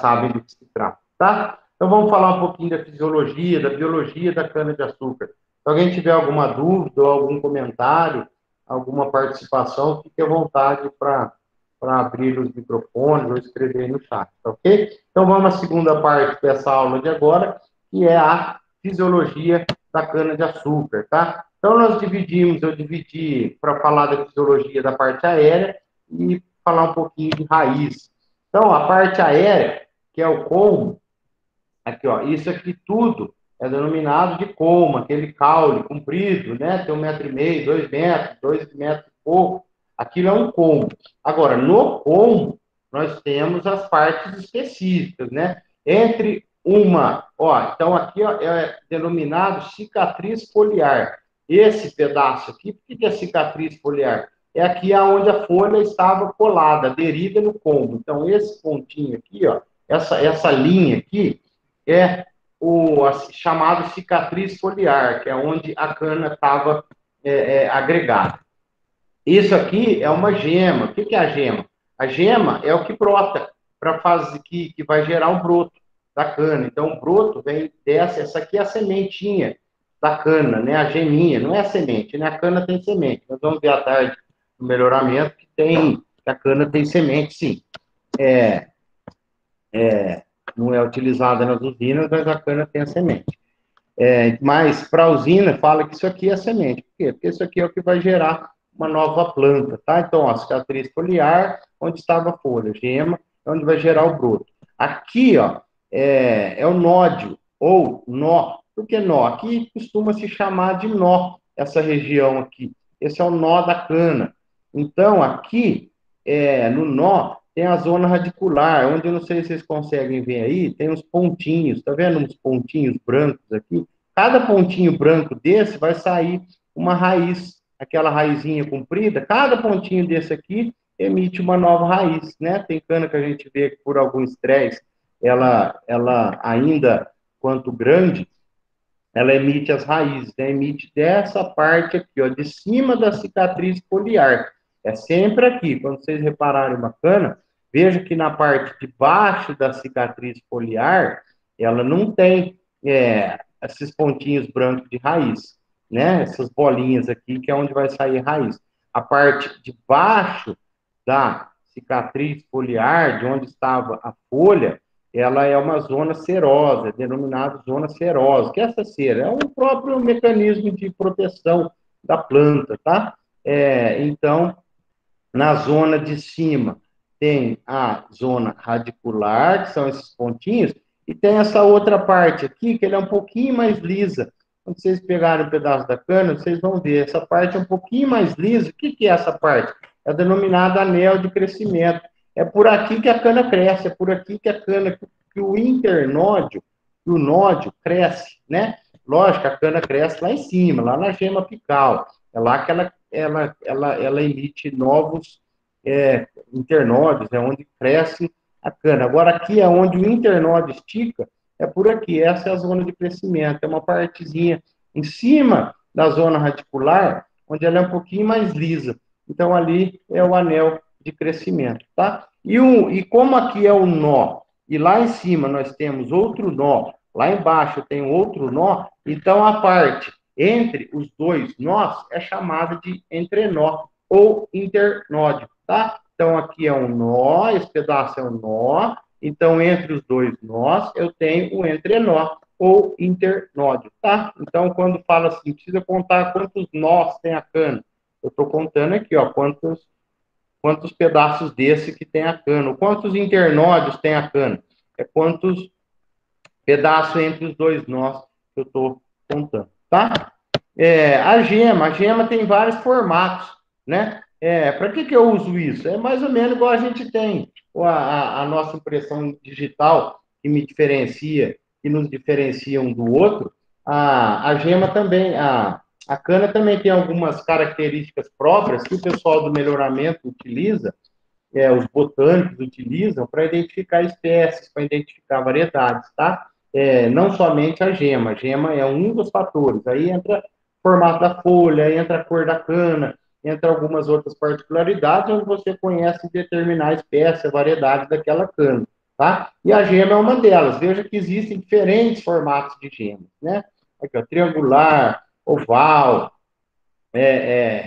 sabem do que se trata, tá? Então, vamos falar um pouquinho da fisiologia, da biologia da cana-de-açúcar. Se alguém tiver alguma dúvida ou algum comentário, alguma participação, fique à vontade para abrir os microfones ou escrever no chat, tá ok? Então, vamos à segunda parte dessa aula de agora, que é a fisiologia da cana-de-açúcar, tá? Então, eu dividi para falar da fisiologia da parte aérea e falar um pouquinho de raiz. Então, a parte aérea, que é o colmo, aqui, ó, isso aqui tudo é denominado de colmo, aquele caule comprido, né? Tem 1,5 m, 2 metros, 2 metros e pouco. Aquilo é um colmo. Agora, no colmo, nós temos as partes específicas, né? Entre uma, ó, então aqui ó, é denominado cicatriz foliar. Esse pedaço aqui, por que é cicatriz foliar? É aqui aonde a folha estava colada, aderida no colmo. Então, esse pontinho aqui, ó, essa linha aqui, é o chamado cicatriz foliar, que é onde a cana estava agregada. Isso aqui é uma gema. O que é a gema? A gema é o que brota para fazer que vai gerar o broto da cana. Então, o broto vem dessa. Essa aqui é a sementinha da cana, né? A geminha, não é a semente, né? A cana tem semente. Nós vamos ver à tarde no melhoramento que a cana tem semente, sim. Não é utilizada nas usinas, mas a cana tem a semente. Mas para a usina, fala que isso aqui é semente. Por quê? Porque isso aqui é o que vai gerar uma nova planta, tá? Então, a cicatriz foliar, onde estava a folha, gema, é onde vai gerar o broto. Aqui, ó, é o nódio, ou nó. Por que nó? Aqui costuma se chamar de nó, essa região aqui. Esse é o nó da cana. Então, aqui, no nó, tem a zona radicular, onde eu não sei se vocês conseguem ver aí, tem uns pontinhos, tá vendo uns pontinhos brancos aqui? Cada pontinho branco desse vai sair uma raiz, aquela raizinha comprida, cada pontinho desse aqui emite uma nova raiz, né? Tem cana que a gente vê que por algum estresse, ela ainda, quanto grande, ela emite as raízes, né? Emite dessa parte aqui, ó, de cima da cicatriz foliar. É sempre aqui. Quando vocês repararem uma cana, veja que na parte de baixo da cicatriz foliar, ela não tem esses pontinhos brancos de raiz, né? Essas bolinhas aqui, que é onde vai sair raiz. A parte de baixo da cicatriz foliar, de onde estava a folha, ela é uma zona serosa, é denominada zona serosa. Que é essa cera? É um próprio mecanismo de proteção da planta, tá? Então, na zona de cima tem a zona radicular, que são esses pontinhos, e tem essa outra parte aqui, que ela é um pouquinho mais lisa. Quando vocês pegarem um pedaço da cana, vocês vão ver, essa parte é um pouquinho mais lisa. O que é essa parte? É denominada anel de crescimento. É por aqui que a cana cresce, é por aqui que a cana, que o internódio, que o nódio cresce, né? Lógico, a cana cresce lá em cima, lá na gema apical. É lá que ela emite novos internódios, é onde cresce a cana. Agora, aqui é onde o internódio estica, é por aqui. Essa é a zona de crescimento. É uma partezinha em cima da zona radicular, onde ela é um pouquinho mais lisa. Então, ali é o anel de crescimento, tá? E como aqui é o nó, e lá em cima nós temos outro nó, lá embaixo tem outro nó, então a parte entre os dois nós é chamada de entrenó ou internódio, tá? Então aqui é um nó, esse pedaço é um nó, então entre os dois nós eu tenho o entrenó ou internódio, tá? Então quando fala assim, precisa contar quantos nós tem a cana. Eu estou contando aqui, ó, quantos pedaços desse que tem a cana, quantos internódios tem a cana, é quantos pedaços entre os dois nós que eu estou contando, tá? A gema tem vários formatos, né? Para que eu uso isso? É mais ou menos igual a gente tem a nossa impressão digital, que me diferencia, que nos diferencia um do outro. A gema também, a cana também tem algumas características próprias que o pessoal do melhoramento utiliza, os botânicos utilizam para identificar espécies, para identificar variedades, tá? Não somente a gema é um dos fatores, aí entra o formato da folha, entra a cor da cana, entra algumas outras particularidades onde você conhece determinar a espécie, a variedade daquela cana, tá? E a gema é uma delas. Veja que existem diferentes formatos de gemas, né? Aqui, ó, triangular, oval,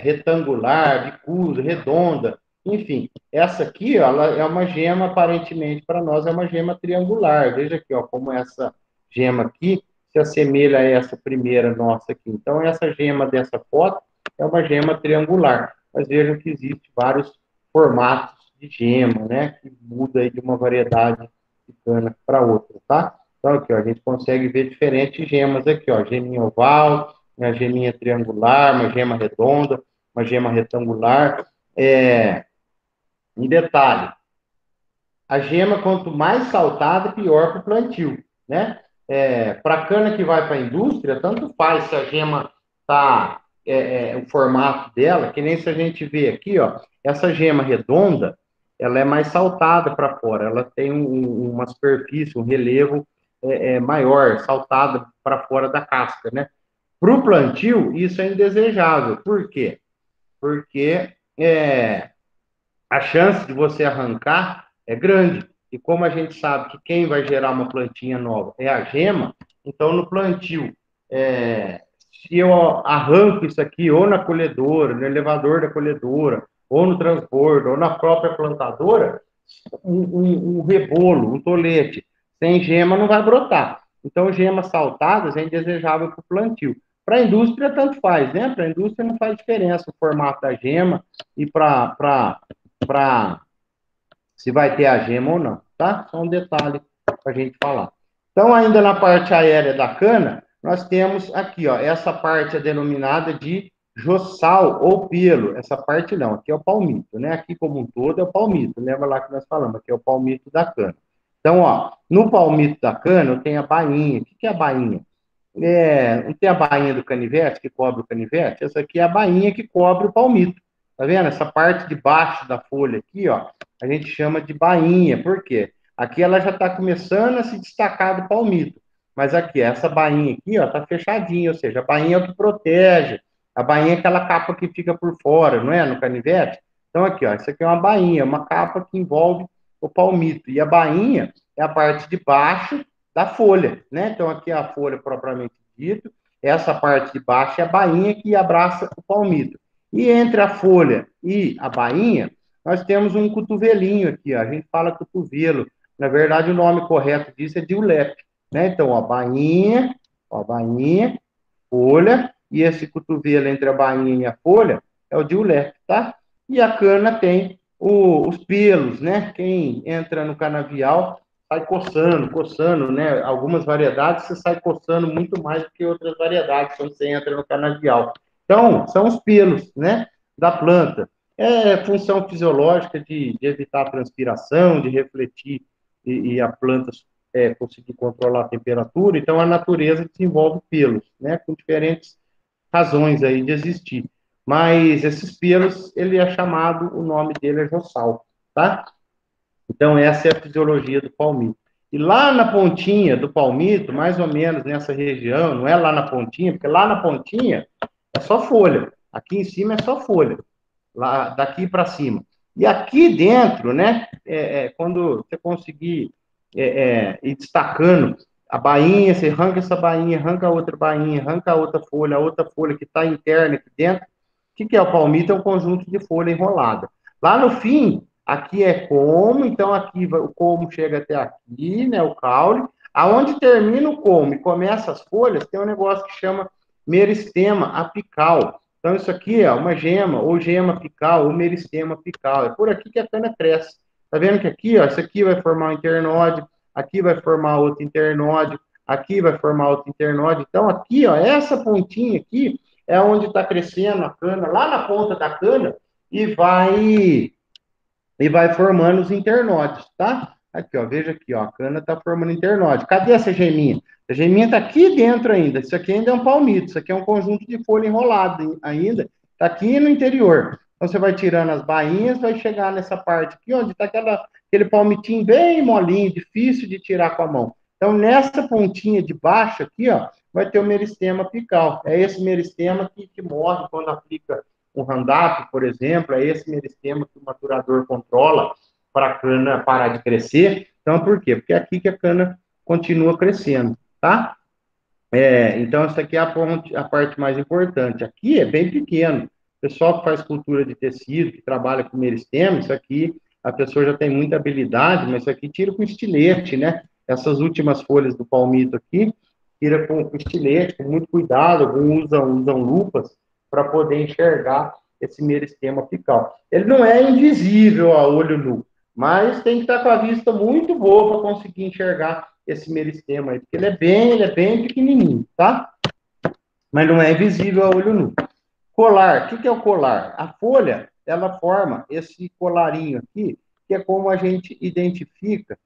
retangular, bicuda, redonda, enfim. Essa aqui, ó, ela é uma gema, aparentemente, para nós, é uma gema triangular. Veja aqui, ó, como essa gema aqui se assemelha a essa primeira nossa aqui. Então, essa gema dessa foto é uma gema triangular. Mas vejam que existem vários formatos de gema, né? Que muda aí de uma variedade de cana para outra, tá? Então, aqui, ó, a gente consegue ver diferentes gemas aqui, ó. Geminha oval, uma geminha triangular, uma gema redonda, uma gema retangular. Um detalhe, a gema, quanto mais saltada, pior para o plantio, né? Para a cana que vai para a indústria, tanto faz se a gema está, o formato dela, que nem se a gente vê aqui, ó, essa gema redonda, ela é mais saltada para fora, ela tem uma superfície, um relevo maior, saltada para fora da casca, né? Para o plantio, isso é indesejável. Por quê? Porque a chance de você arrancar é grande. E como a gente sabe que quem vai gerar uma plantinha nova é a gema, então no plantio, se eu arranco isso aqui ou na colhedora, no elevador da colhedora, ou no transbordo, ou na própria plantadora, um rebolo, um tolete sem gema não vai brotar. Então, gemas saltadas é indesejável para o plantio. Para a indústria, tanto faz, né? Para a indústria não faz diferença o formato da gema e para se vai ter a gema ou não, tá? Só um detalhe para a gente falar. Então, ainda na parte aérea da cana, nós temos aqui, ó, essa parte é denominada de jossal ou pelo. Essa parte não, aqui é o palmito, né? Aqui como um todo é o palmito. Lembra lá que nós falamos, aqui é o palmito da cana. Então, ó, no palmito da cana eu tenho a bainha. O que é a bainha? Não tem a bainha do canivete que cobre o canivete? Essa aqui é a bainha que cobre o palmito. Tá vendo? Essa parte de baixo da folha aqui, ó, a gente chama de bainha. Por quê? Aqui ela já está começando a se destacar do palmito. Mas aqui, essa bainha aqui, ó, tá fechadinha, ou seja, a bainha é o que protege. A bainha é aquela capa que fica por fora, não é? No canivete. Então aqui, ó, isso aqui é uma bainha, uma capa que envolve o palmito. E a bainha é a parte de baixo da folha, né? Então aqui é a folha propriamente dito, essa parte de baixo é a bainha que abraça o palmito. E entre a folha e a bainha, nós temos um cotovelinho aqui, ó. A gente fala cotovelo. Na verdade, o nome correto disso é diulepe, né? Então, ó, bainha, folha, e esse cotovelo entre a bainha e a folha é o diulepe, tá? E a cana tem os pelos, né? Quem entra no canavial sai coçando, né? Algumas variedades você sai coçando muito mais do que outras variedades quando você entra no canavial. Então, são os pelos, né? Da planta. É função fisiológica de evitar a transpiração, de refletir e a planta conseguir controlar a temperatura. Então, a natureza desenvolve pelos, né? Com diferentes razões aí de existir. Mas esses pelos, ele é chamado, o nome dele é jossal, tá? Então, essa é a fisiologia do palmito. E lá na pontinha do palmito, mais ou menos nessa região, não é lá na pontinha, porque lá na pontinha é só folha. Aqui em cima é só folha. Lá, daqui para cima. E aqui dentro, né, quando você conseguir ir destacando a bainha, você arranca essa bainha, arranca a outra bainha, arranca a outra folha que está interna aqui dentro. O que é o palmito? É um conjunto de folha enrolada. Lá no fim, aqui é como, então aqui o como chega até aqui, né, o caule. Aonde termina o como e começa as folhas, tem um negócio que chama meristema apical. Então, isso aqui é uma gema, ou gema apical, ou meristema apical. É por aqui que a cana cresce. Tá vendo que aqui, ó, isso aqui vai formar um internode, aqui vai formar outro internode, aqui vai formar outro internode. Então, aqui, ó, essa pontinha aqui é onde está crescendo a cana, lá na ponta da cana, e vai formando os internodes, tá? Aqui, ó, veja aqui, ó, a cana está formando internode. Cadê essa geminha? A geminha está aqui dentro ainda. Isso aqui ainda é um palmito, isso aqui é um conjunto de folha enrolada ainda, está aqui no interior. Então, você vai tirando as bainhas, vai chegar nessa parte aqui, onde está aquele palmitinho bem molinho, difícil de tirar com a mão. Então, nessa pontinha de baixo aqui, ó, vai ter o meristema apical. É esse meristema que morre quando aplica um Roundup, por exemplo, é esse meristema que o maturador controla para a cana parar de crescer. Então, por quê? Porque é aqui que a cana continua crescendo, tá? Então, essa aqui é a parte mais importante. Aqui é bem pequeno. O pessoal que faz cultura de tecido, que trabalha com meristema, isso aqui, a pessoa já tem muita habilidade, mas isso aqui tira com estilete, né? Essas últimas folhas do palmito aqui, tira com estilete, com muito cuidado. Alguns usam lupas para poder enxergar esse meristema apical. Ele não é invisível a olho nu, mas tem que estar com a vista muito boa para conseguir enxergar esse meristema aí, porque ele é bem pequenininho, tá? Mas não é visível a olho nu. Colar, o que é o colar? A folha, ela forma esse colarinho aqui, que é como a gente identifica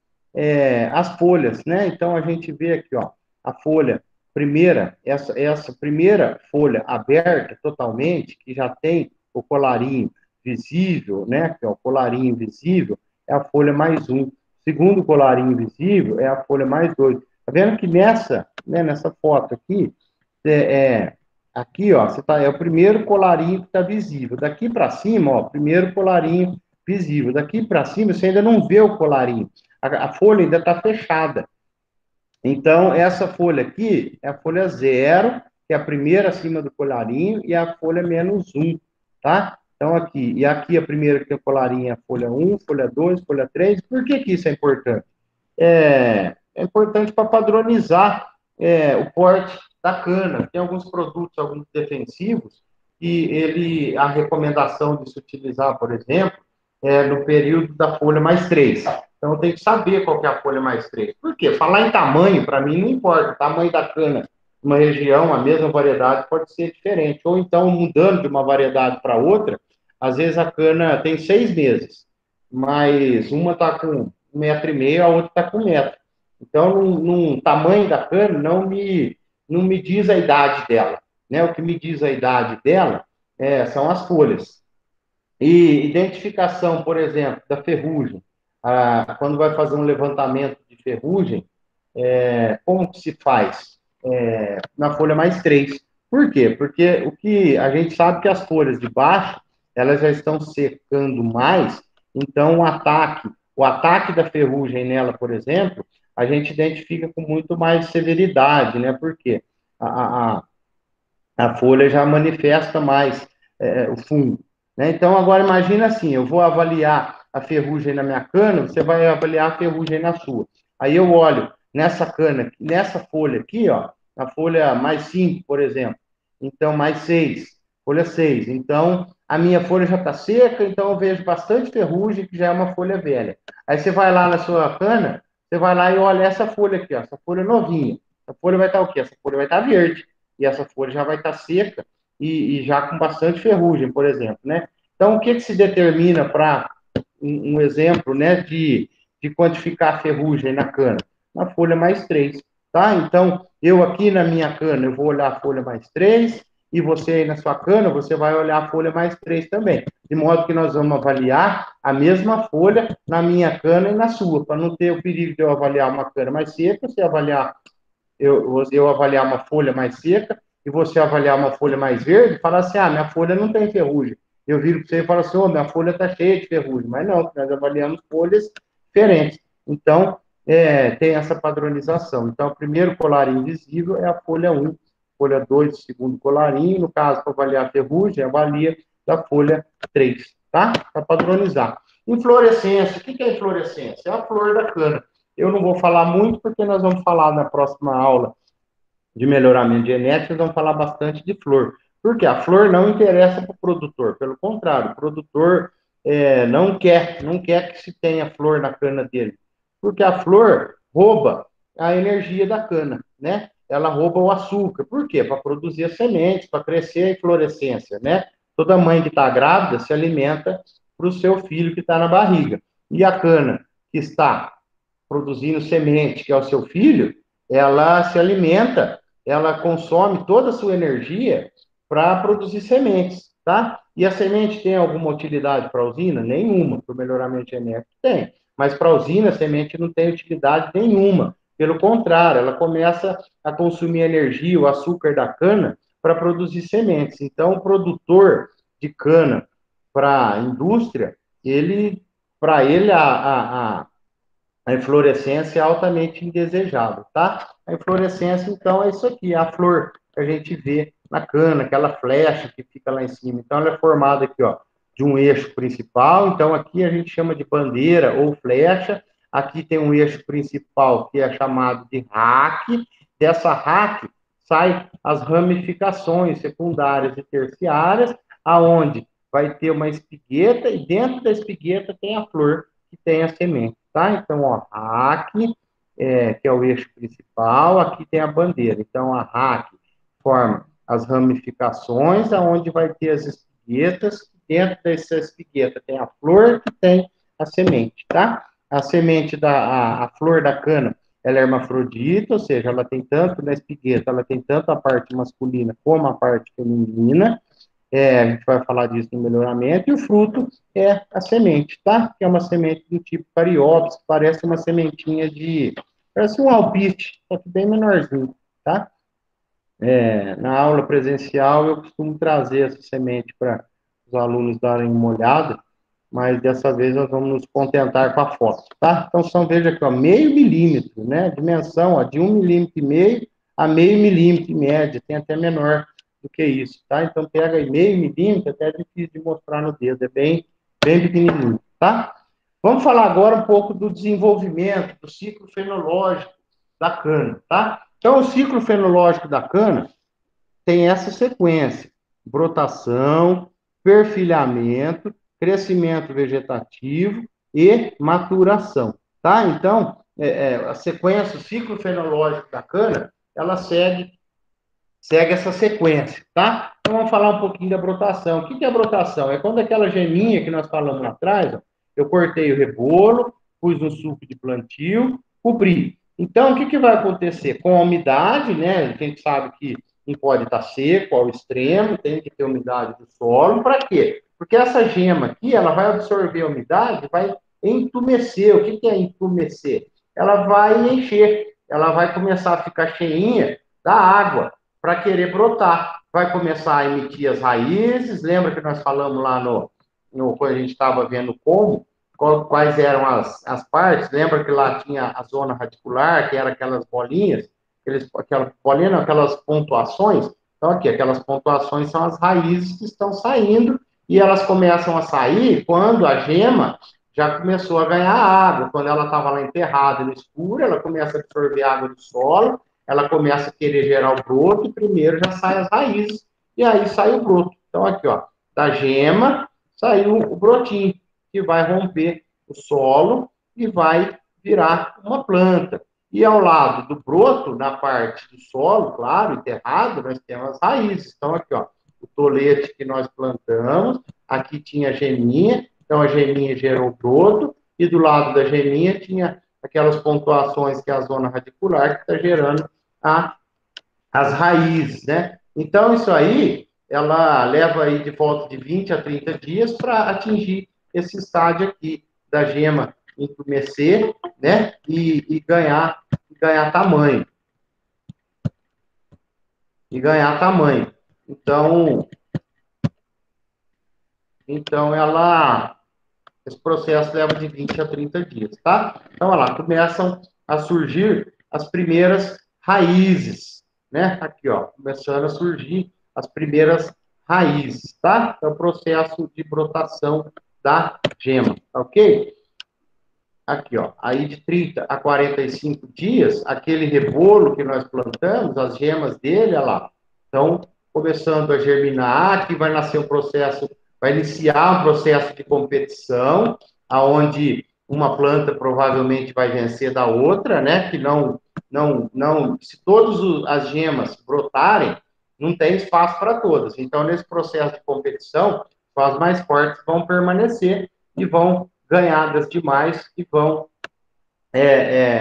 as folhas, né? Então, a gente vê aqui, ó, a folha primeira, essa primeira folha aberta totalmente, que já tem o colarinho visível, né? Que é o colarinho visível, é a folha mais um. Segundo colarinho visível é a folha mais dois. Tá vendo que nessa foto aqui, aqui, ó, é o primeiro colarinho que está visível. Daqui para cima, ó, primeiro colarinho visível. Daqui para cima, você ainda não vê o colarinho. A folha ainda está fechada. Então, essa folha aqui é a folha 0, que é a primeira acima do colarinho, e a folha menos 1, tá? Então, aqui. E aqui a primeira que tem o colarinho é a folha 1, folha 2, folha 3. Por que isso é importante? É importante para padronizar o corte da cana. Tem alguns produtos, alguns defensivos, que a recomendação de se utilizar, por exemplo, é no período da folha mais 3. Então, tem que saber qual que é a folha mais 3. Por quê? Falar em tamanho, para mim, não importa. O tamanho da cana, uma região, a mesma variedade, pode ser diferente. Ou então, mudando de uma variedade para outra, às vezes a cana tem 6 meses, mas uma está com 1,5 metro, a outra está com 1 metro. Então, no tamanho da cana, não me diz a idade dela. Né? O que me diz a idade dela são as folhas. E identificação, por exemplo, da ferrugem. Quando vai fazer um levantamento de ferrugem, como que se faz? Na folha mais 3. Por quê? Porque o que a gente sabe que as folhas de baixo, elas já estão secando mais, então o ataque da ferrugem nela, por exemplo, a gente identifica com muito mais severidade, né? Porque a, a, a folha já manifesta mais o fungo. Né? Então, agora imagina assim, eu vou avaliar a ferrugem na minha cana, você vai avaliar a ferrugem na sua. Aí eu olho nessa cana, nessa folha aqui, ó, na folha mais 5, por exemplo, então mais 6, folha 6. Então, a minha folha já está seca, então eu vejo bastante ferrugem, que já é uma folha velha. Aí você vai lá na sua cana, você vai lá e olha essa folha aqui, ó, essa folha novinha. Essa folha vai estar o quê? Essa folha vai estar verde, e essa folha já vai estar seca e já com bastante ferrugem, por exemplo, né? Então, o que se determina para um exemplo, né, de quantificar a ferrugem na cana? Na folha mais 3, tá? Então, eu aqui na minha cana, eu vou olhar a folha mais 3, e você aí na sua cana, você vai olhar a folha mais 3 também. De modo que nós vamos avaliar a mesma folha na minha cana e na sua, para não ter o perigo de eu avaliar uma cana mais seca, você avaliar eu avaliar uma folha mais seca e você avaliar uma folha mais verde, falar assim, minha folha não tem ferrugem. Eu viro para você e falo assim, minha folha está cheia de ferrugem. Mas não, nós avaliamos folhas diferentes. Então, tem essa padronização. Então, o primeiro colarinho visível é a folha 1, folha 2, o segundo colarinho. No caso, para avaliar a ferrugem, avalia da folha 3, tá? Para padronizar. Inflorescência, o que é inflorescência? É a flor da cana. Eu não vou falar muito, porque nós vamos falar na próxima aula de melhoramento genético, nós vamos falar bastante de flor. Porque a flor não interessa para o produtor, pelo contrário, o produtor não quer que se tenha flor na cana dele. Porque a flor rouba a energia da cana, né? Ela rouba o açúcar. Por quê? Para produzir as sementes, para crescer a inflorescência, né? Toda mãe que está grávida se alimenta para o seu filho que está na barriga. E a cana que está produzindo semente, que é o seu filho, ela se alimenta, ela consome toda a sua energia para produzir sementes. tá? E a semente tem alguma utilidade para a usina? Nenhuma. Para o melhoramento genético tem. Mas para a usina, a semente não tem utilidade nenhuma. Pelo contrário, ela começa a consumir energia, o açúcar da cana, para produzir sementes. Então, o produtor de cana para a indústria, para ele, a inflorescência é altamente indesejável, tá? A inflorescência, então, é isso aqui, é a flor que a gente vê na cana, aquela flecha que fica lá em cima. Então, ela é formada aqui, ó, de um eixo principal. Então, aqui a gente chama de bandeira ou flecha. Aqui tem um eixo principal que é chamado de raque. Dessa raque sai as ramificações secundárias e terciárias, aonde vai ter uma espigueta e dentro da espigueta tem a flor que tem a semente, tá? Então, ó, raque, que é o eixo principal, aqui tem a bandeira. Então, a raque forma as ramificações, aonde vai ter as espiguetas, dentro dessa espigueta tem a flor que tem a semente, tá? A semente a flor da cana, ela é hermafrodita, ou seja, ela tem tanto na espigueta, ela tem tanto a parte masculina como a parte feminina. A gente vai falar disso no melhoramento, e o fruto é a semente, tá? Que é uma semente do tipo cariópsis, parece uma sementinha parece um alpiste, só que bem menorzinho, tá? Na aula presencial, eu costumo trazer essa semente para os alunos darem uma olhada, mas dessa vez nós vamos nos contentar com a foto, tá? Então, veja aqui, ó, meio milímetro, né? Dimensão, ó, de 1,5 mm a meio milímetro em média, tem até menor do que isso, tá? Então, pega aí meio milímetro, até é difícil de mostrar no dedo, é bem pequenininho, tá? Vamos falar agora um pouco do desenvolvimento, do ciclo fenológico da cana, tá? Então, o ciclo fenológico da cana tem essa sequência: brotação, perfilhamento, crescimento vegetativo e maturação, tá? Então, a sequência, o ciclo fenológico da cana, ela segue essa sequência, tá? Então, vamos falar um pouquinho da brotação. O que é a brotação? É quando aquela geminha que nós falamos lá atrás, ó, eu cortei o rebolo, pus no suco de plantio, cobri. Então, o que vai acontecer? Com a umidade, né? A gente sabe que não pode estar seco ao extremo, tem que ter umidade do solo. Para quê? Porque essa gema aqui, ela vai absorver a umidade, vai entumecer. O que é entumecer? Ela vai encher, ela vai começar a ficar cheinha da água para querer brotar. Vai começar a emitir as raízes. Lembra que nós falamos lá quando a gente estava vendo quais eram as partes? Lembra que lá tinha a zona radicular, que era aquelas bolinhas, aquelas pontuações? Então, aqui, aquelas pontuações são as raízes que estão saindo, e elas começam a sair quando a gema já começou a ganhar água. Quando ela estava lá enterrada no escuro, ela começa a absorver água do solo, ela começa a querer gerar o broto, e primeiro já sai as raízes, e aí sai o broto. Então, aqui, ó, da gema saiu o brotinho, que vai romper o solo e vai virar uma planta. E ao lado do broto, na parte do solo, claro, enterrado, nós temos as raízes. Então, aqui, ó, o tolete que nós plantamos, aqui tinha a geminha, então a geminha gerou o broto, e do lado da geminha tinha aquelas pontuações que é a zona radicular, que está gerando as raízes, né? Então, isso aí, ela leva aí de volta de 20 a 30 dias para atingir esse estágio aqui da gema entumecer, né? E ganhar tamanho. E ganhar tamanho. Então esse processo leva de 20 a 30 dias, tá? Então, olha lá, começam a surgir as primeiras raízes, né? Aqui, ó, começando a surgir as primeiras raízes, tá? É o processo de brotação da gema, tá ok? Aqui, ó, aí de 30 a 45 dias, aquele rebolo que nós plantamos, as gemas dele, olha lá, estão começando a germinar, aqui vai nascer um processo, vai iniciar um processo de competição, aonde uma planta provavelmente vai vencer da outra, né? Que se todas as gemas brotarem, não tem espaço para todas. Então, nesse processo de competição, as mais fortes vão permanecer e vão ganhar das demais e vão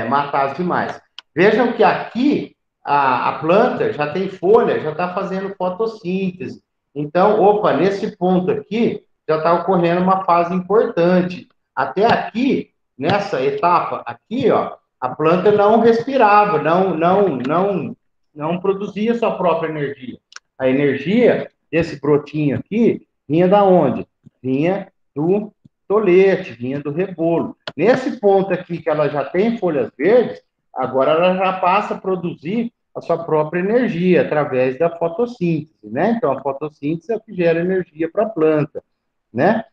matar as demais. Vejam que aqui a planta já tem folha, já está fazendo fotossíntese. Então, opa, nesse ponto aqui, já está ocorrendo uma fase importante. Até aqui, nessa etapa aqui, ó, a planta não respirava, não produzia sua própria energia. A energia desse brotinho aqui vinha da onde? Vinha do tolete, vinha do rebolo. Nesse ponto aqui que ela já tem folhas verdes, agora ela já passa a produzir a sua própria energia através da fotossíntese, né? Então, a fotossíntese é o que gera energia para a planta, né?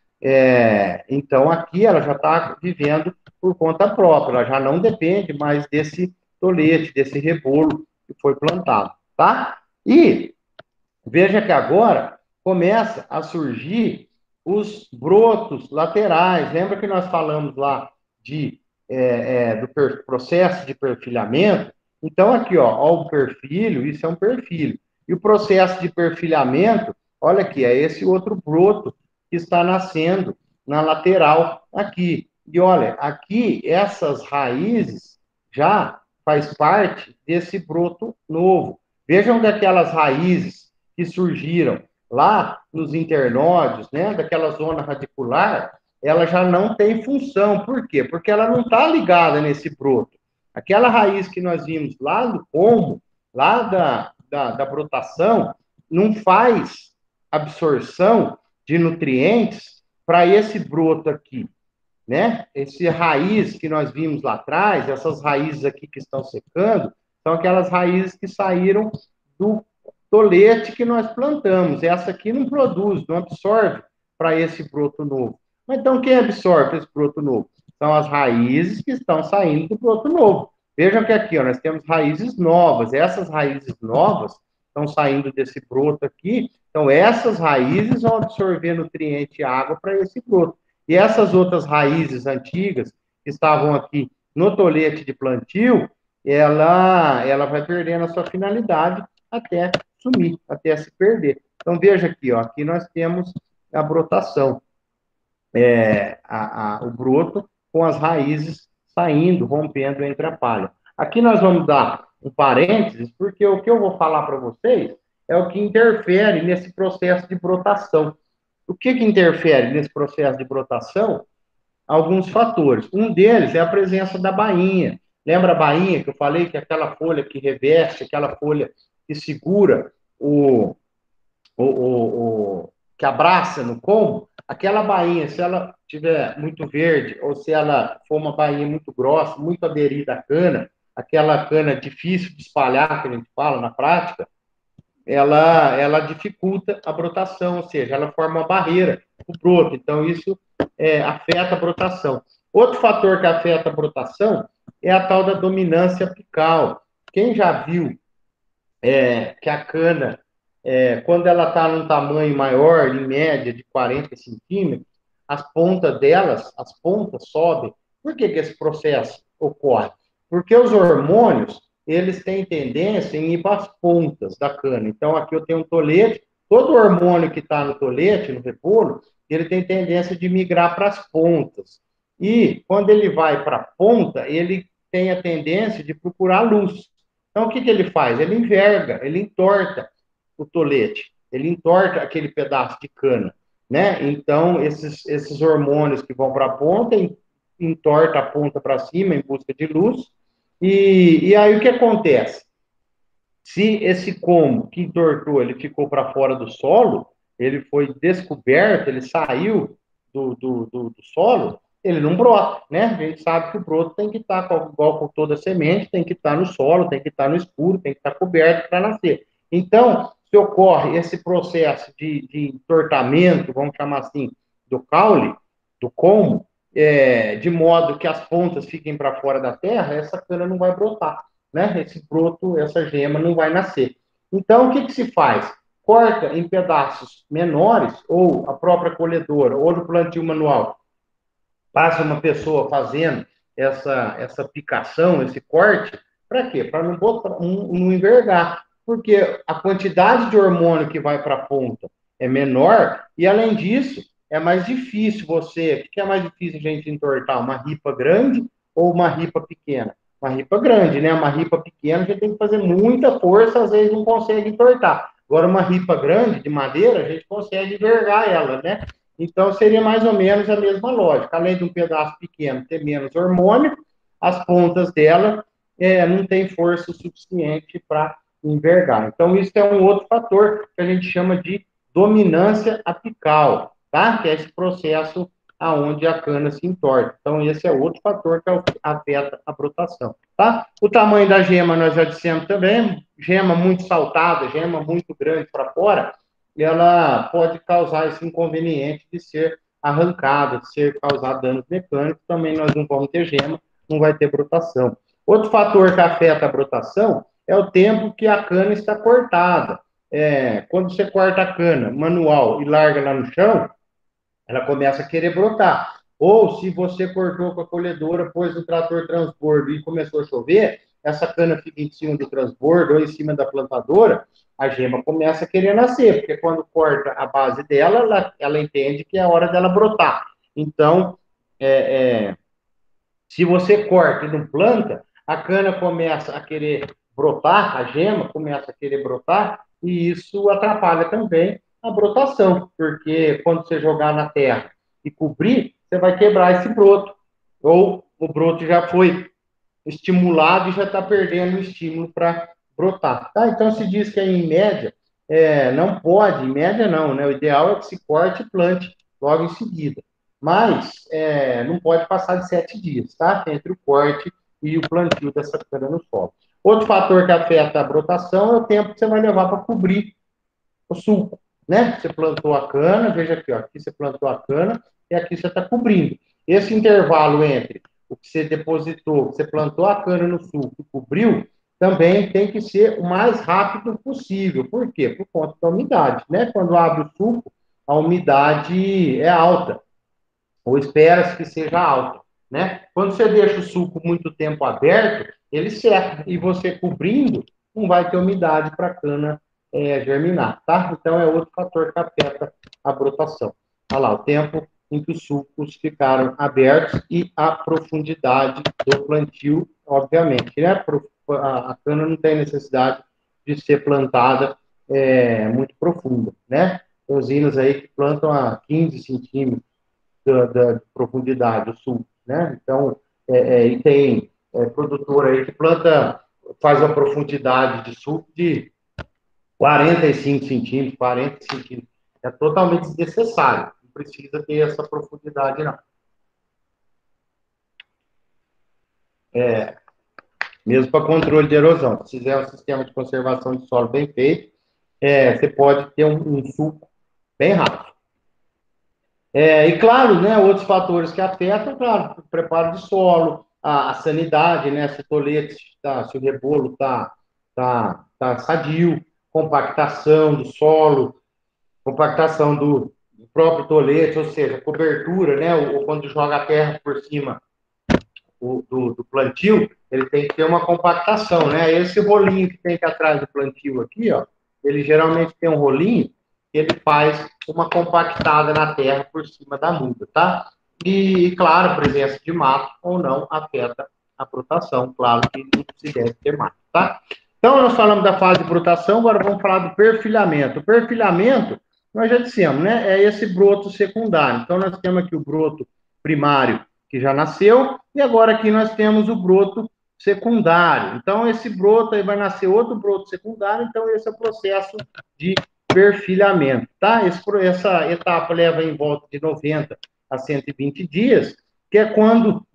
Então, aqui ela já está vivendo por conta própria, ela já não depende mais desse tolete, desse rebolo que foi plantado, tá? E veja que agora começa a surgir os brotos laterais. Lembra que nós falamos lá do processo de perfilhamento? Então, aqui, ó, o perfilho, isso é um perfilho. E o processo de perfilhamento, olha aqui, é esse outro broto que está nascendo na lateral aqui. E olha, aqui essas raízes já faz parte desse broto novo. Vejam que aquelas raízes que surgiram lá nos internódios, né, daquela zona radicular, ela já não tem função. Por quê? Porque ela não está ligada nesse broto. Aquela raiz que nós vimos lá do pomo, lá da brotação, não faz absorção de nutrientes para esse broto aqui, né? Esse raiz que nós vimos lá atrás, essas raízes aqui que estão secando, são aquelas raízes que saíram do tolete que nós plantamos. Essa aqui não produz, não absorve para esse broto novo. Mas então, quem absorve esse broto novo? São as raízes que estão saindo do broto novo. Vejam que aqui, ó, nós temos raízes novas. Essas raízes novas estão saindo desse broto aqui. Então, essas raízes vão absorver nutriente e água para esse broto. E essas outras raízes antigas que estavam aqui no tolete de plantio, ela vai perdendo a sua finalidade até sumir, até se perder. Então, veja aqui, ó, aqui nós temos a brotação, o broto com as raízes saindo, rompendo entre a palha. Aqui nós vamos dar um parênteses, porque o que eu vou falar para vocês é o que interfere nesse processo de brotação. O que interfere nesse processo de brotação? Alguns fatores. Um deles é a presença da bainha. Lembra a bainha que eu falei que é aquela folha que reveste, aquela folha que segura que abraça no combo? Aquela bainha, se ela tiver muito verde ou se ela for uma bainha muito grossa, muito aderida à cana, aquela cana difícil de espalhar, que a gente fala na prática, ela dificulta a brotação, ou seja, ela forma uma barreira para o broto. Então, isso afeta a brotação. Outro fator que afeta a brotação é a tal da dominância apical. Quem já viu que a cana, quando ela está num tamanho maior, em média de 40 centímetros, as pontas delas, as pontas sobem. Por que esse processo ocorre? Porque os hormônios, eles têm tendência em ir para as pontas da cana. Então, aqui eu tenho um tolete, todo hormônio que está no tolete, no rebolo, ele tem tendência de migrar para as pontas. E, quando ele vai para a ponta, ele tem a tendência de procurar luz. Então, o que ele faz? Ele enverga, ele entorta o tolete, ele entorta aquele pedaço de cana, né? Então, esses hormônios que vão para a ponta, entorta a ponta para cima em busca de luz, e aí o que acontece? Se esse como que entortou, ele ficou para fora do solo, ele foi descoberto, ele saiu do solo, ele não brota, né? A gente sabe que o broto tem que estar, igual com toda semente, tem que estar no solo, tem que estar no escuro, tem que estar coberto para nascer. Então, se ocorre esse processo de entortamento, vamos chamar assim, do caule, do como, de modo que as pontas fiquem para fora da terra, essa cana não vai brotar, né? Esse broto, essa gema não vai nascer. Então, o que se faz? Corta em pedaços menores, ou a própria colhedora, ou no plantio manual, passa uma pessoa fazendo essa picação, esse corte, para quê? Para não envergar. Porque a quantidade de hormônio que vai para a ponta é menor, e além disso, é mais difícil você. O que é mais difícil a gente entortar? Uma ripa grande ou uma ripa pequena? Uma ripa grande, né? Uma ripa pequena, a gente tem que fazer muita força, às vezes não consegue entortar. Agora, uma ripa grande, de madeira, a gente consegue envergar ela, né? Então, seria mais ou menos a mesma lógica. Além de um pedaço pequeno ter menos hormônio, as pontas dela não tem força suficiente para envergar. Então, isso é um outro fator que a gente chama de dominância apical, tá? Que é esse processo aonde a cana se entorta. Então, esse é outro fator que afeta a brotação, tá? O tamanho da gema, nós já dissemos também, gema muito saltada, gema muito grande para fora, ela pode causar esse inconveniente de ser arrancada, de ser causar danos mecânicos, também nós não vamos ter gema, não vai ter brotação. Outro fator que afeta a brotação é o tempo que a cana está cortada. Quando você corta a cana manual e larga lá no chão, ela começa a querer brotar. Ou se você cortou com a colhedora, pôs no trator transbordo e começou a chover, essa cana fica em cima do transbordo ou em cima da plantadora, a gema começa a querer nascer, porque quando corta a base dela, ela entende que é a hora dela brotar. Então, se você corta e não planta, a cana começa a querer brotar, a gema começa a querer brotar, e isso atrapalha também a brotação, porque quando você jogar na terra e cobrir, você vai quebrar esse broto, ou o broto já foi estimulado e já está perdendo o estímulo para brotar. Tá? Então se diz que em média, não pode, em média não, né? O ideal é que se corte e plante logo em seguida. Mas não pode passar de 7 dias, tá? Entre o corte e o plantio dessa cana no solo. Outro fator que afeta a brotação é o tempo que você vai levar para cobrir o sulco, né? Você plantou a cana, veja aqui, ó, aqui você plantou a cana e aqui você está cobrindo. Esse intervalo entre o que você depositou, você plantou a cana no sulco e cobriu, também tem que ser o mais rápido possível. Por quê? Por conta da umidade, né? Quando abre o sulco, a umidade é alta, ou espera-se que seja alta, né? Quando você deixa o sulco muito tempo aberto, ele seca, e você cobrindo, não vai ter umidade para a cana germinar, tá? Então, é outro fator que afeta a brotação. Olha lá, o tempo em que os sulcos ficaram abertos e a profundidade do plantio, obviamente, né? A cana não tem necessidade de ser plantada muito profunda, né? Tem usinas aí que plantam a 15 centímetros da profundidade, do sul, né? Então, e tem produtor aí que planta, faz uma profundidade de sul de 45 centímetros, 40 centímetros. É totalmente desnecessário. Não precisa ter essa profundidade, não. Mesmo para controle de erosão. Se fizer um sistema de conservação de solo bem feito, você pode ter um sulco bem rápido. E claro, né, outros fatores que afetam, claro, o preparo de solo, a sanidade, né, se o tolete se o rebolo tá sadio, compactação do solo, compactação do próprio tolete, ou seja, cobertura, né, ou quando joga a terra por cima do plantio, ele tem que ter uma compactação, né? Esse rolinho que tem aqui atrás do plantio aqui, ó, ele geralmente tem um rolinho que ele faz uma compactada na terra por cima da muda, tá? E claro, a presença de mato ou não afeta a brotação, claro que não se deve ter mato, tá? Então, nós falamos da fase de brotação, agora vamos falar do perfilhamento. O perfilhamento, nós já dissemos, né? É esse broto secundário. Então, nós temos aqui o broto primário, que já nasceu, e agora aqui nós temos o broto secundário. Então, esse broto aí vai nascer outro broto secundário, então esse é o processo de perfilhamento, tá? Essa etapa leva em volta de 90 a 120 dias, que é quando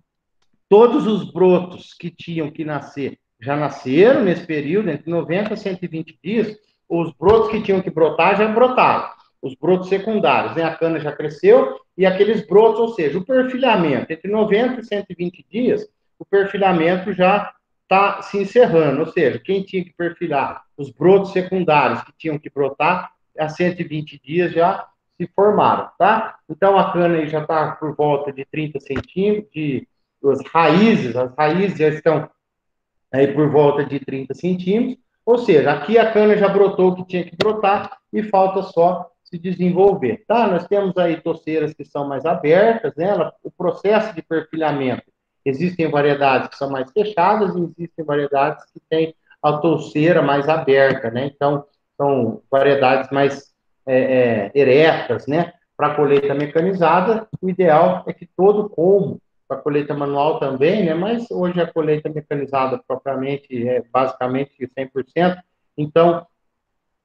todos os brotos que tinham que nascer já nasceram nesse período, entre 90 a 120 dias, os brotos que tinham que brotar já brotaram. Os brotos secundários, né? A cana já cresceu, e aqueles brotos, ou seja, o perfilhamento, entre 90 e 120 dias, o perfilhamento já está se encerrando, ou seja, quem tinha que perfilar os brotos secundários que tinham que brotar, a 120 dias já se formaram, tá? Então, a cana aí já está por volta de 30 centímetros, as raízes já estão aí por volta de 30 centímetros, ou seja, aqui a cana já brotou o que tinha que brotar e falta só se desenvolver, tá? Nós temos aí toceiras que são mais abertas, né? O processo de perfilhamento, existem variedades que são mais fechadas e existem variedades que têm a touceira mais aberta, né? Então, são variedades mais eretas, né? Para a colheita mecanizada, o ideal é que todo colmo, para a colheita manual também, né? Mas hoje a colheita mecanizada propriamente é basicamente 100%. Então,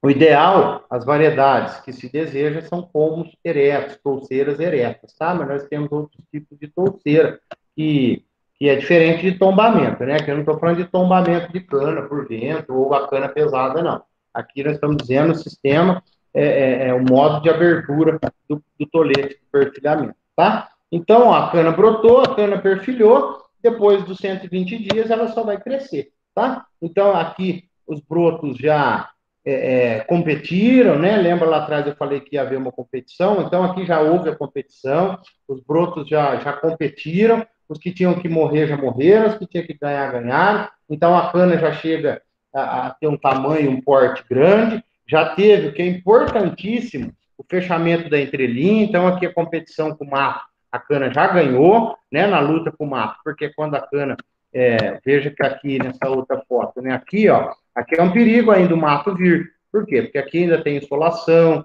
o ideal, as variedades que se deseja são colmos eretos, touceiras eretas, tá? Mas nós temos outros tipos de touceira, que é diferente de tombamento, né? Que eu não estou falando de tombamento de cana por vento ou a cana pesada, não. Aqui nós estamos dizendo o sistema, o modo de abertura do tolete de perfilhamento, tá? Então, a cana brotou, a cana perfilhou, depois dos 120 dias ela só vai crescer, tá? Então, aqui os brotos já competiram, né? Lembra lá atrás eu falei que ia haver uma competição, então aqui já houve a competição, os brotos já competiram, os que tinham que morrer já morreram, os que tinham que ganhar, ganharam, então a cana já chega a ter um tamanho, um porte grande, já teve, o que é importantíssimo, o fechamento da entrelinha, então aqui a competição com o mato, a cana já ganhou, né, na luta com o mato, porque quando a cana, veja que aqui nessa outra foto, né, aqui, ó, aqui é um perigo ainda o mato vir. Por quê? Porque aqui ainda tem insolação,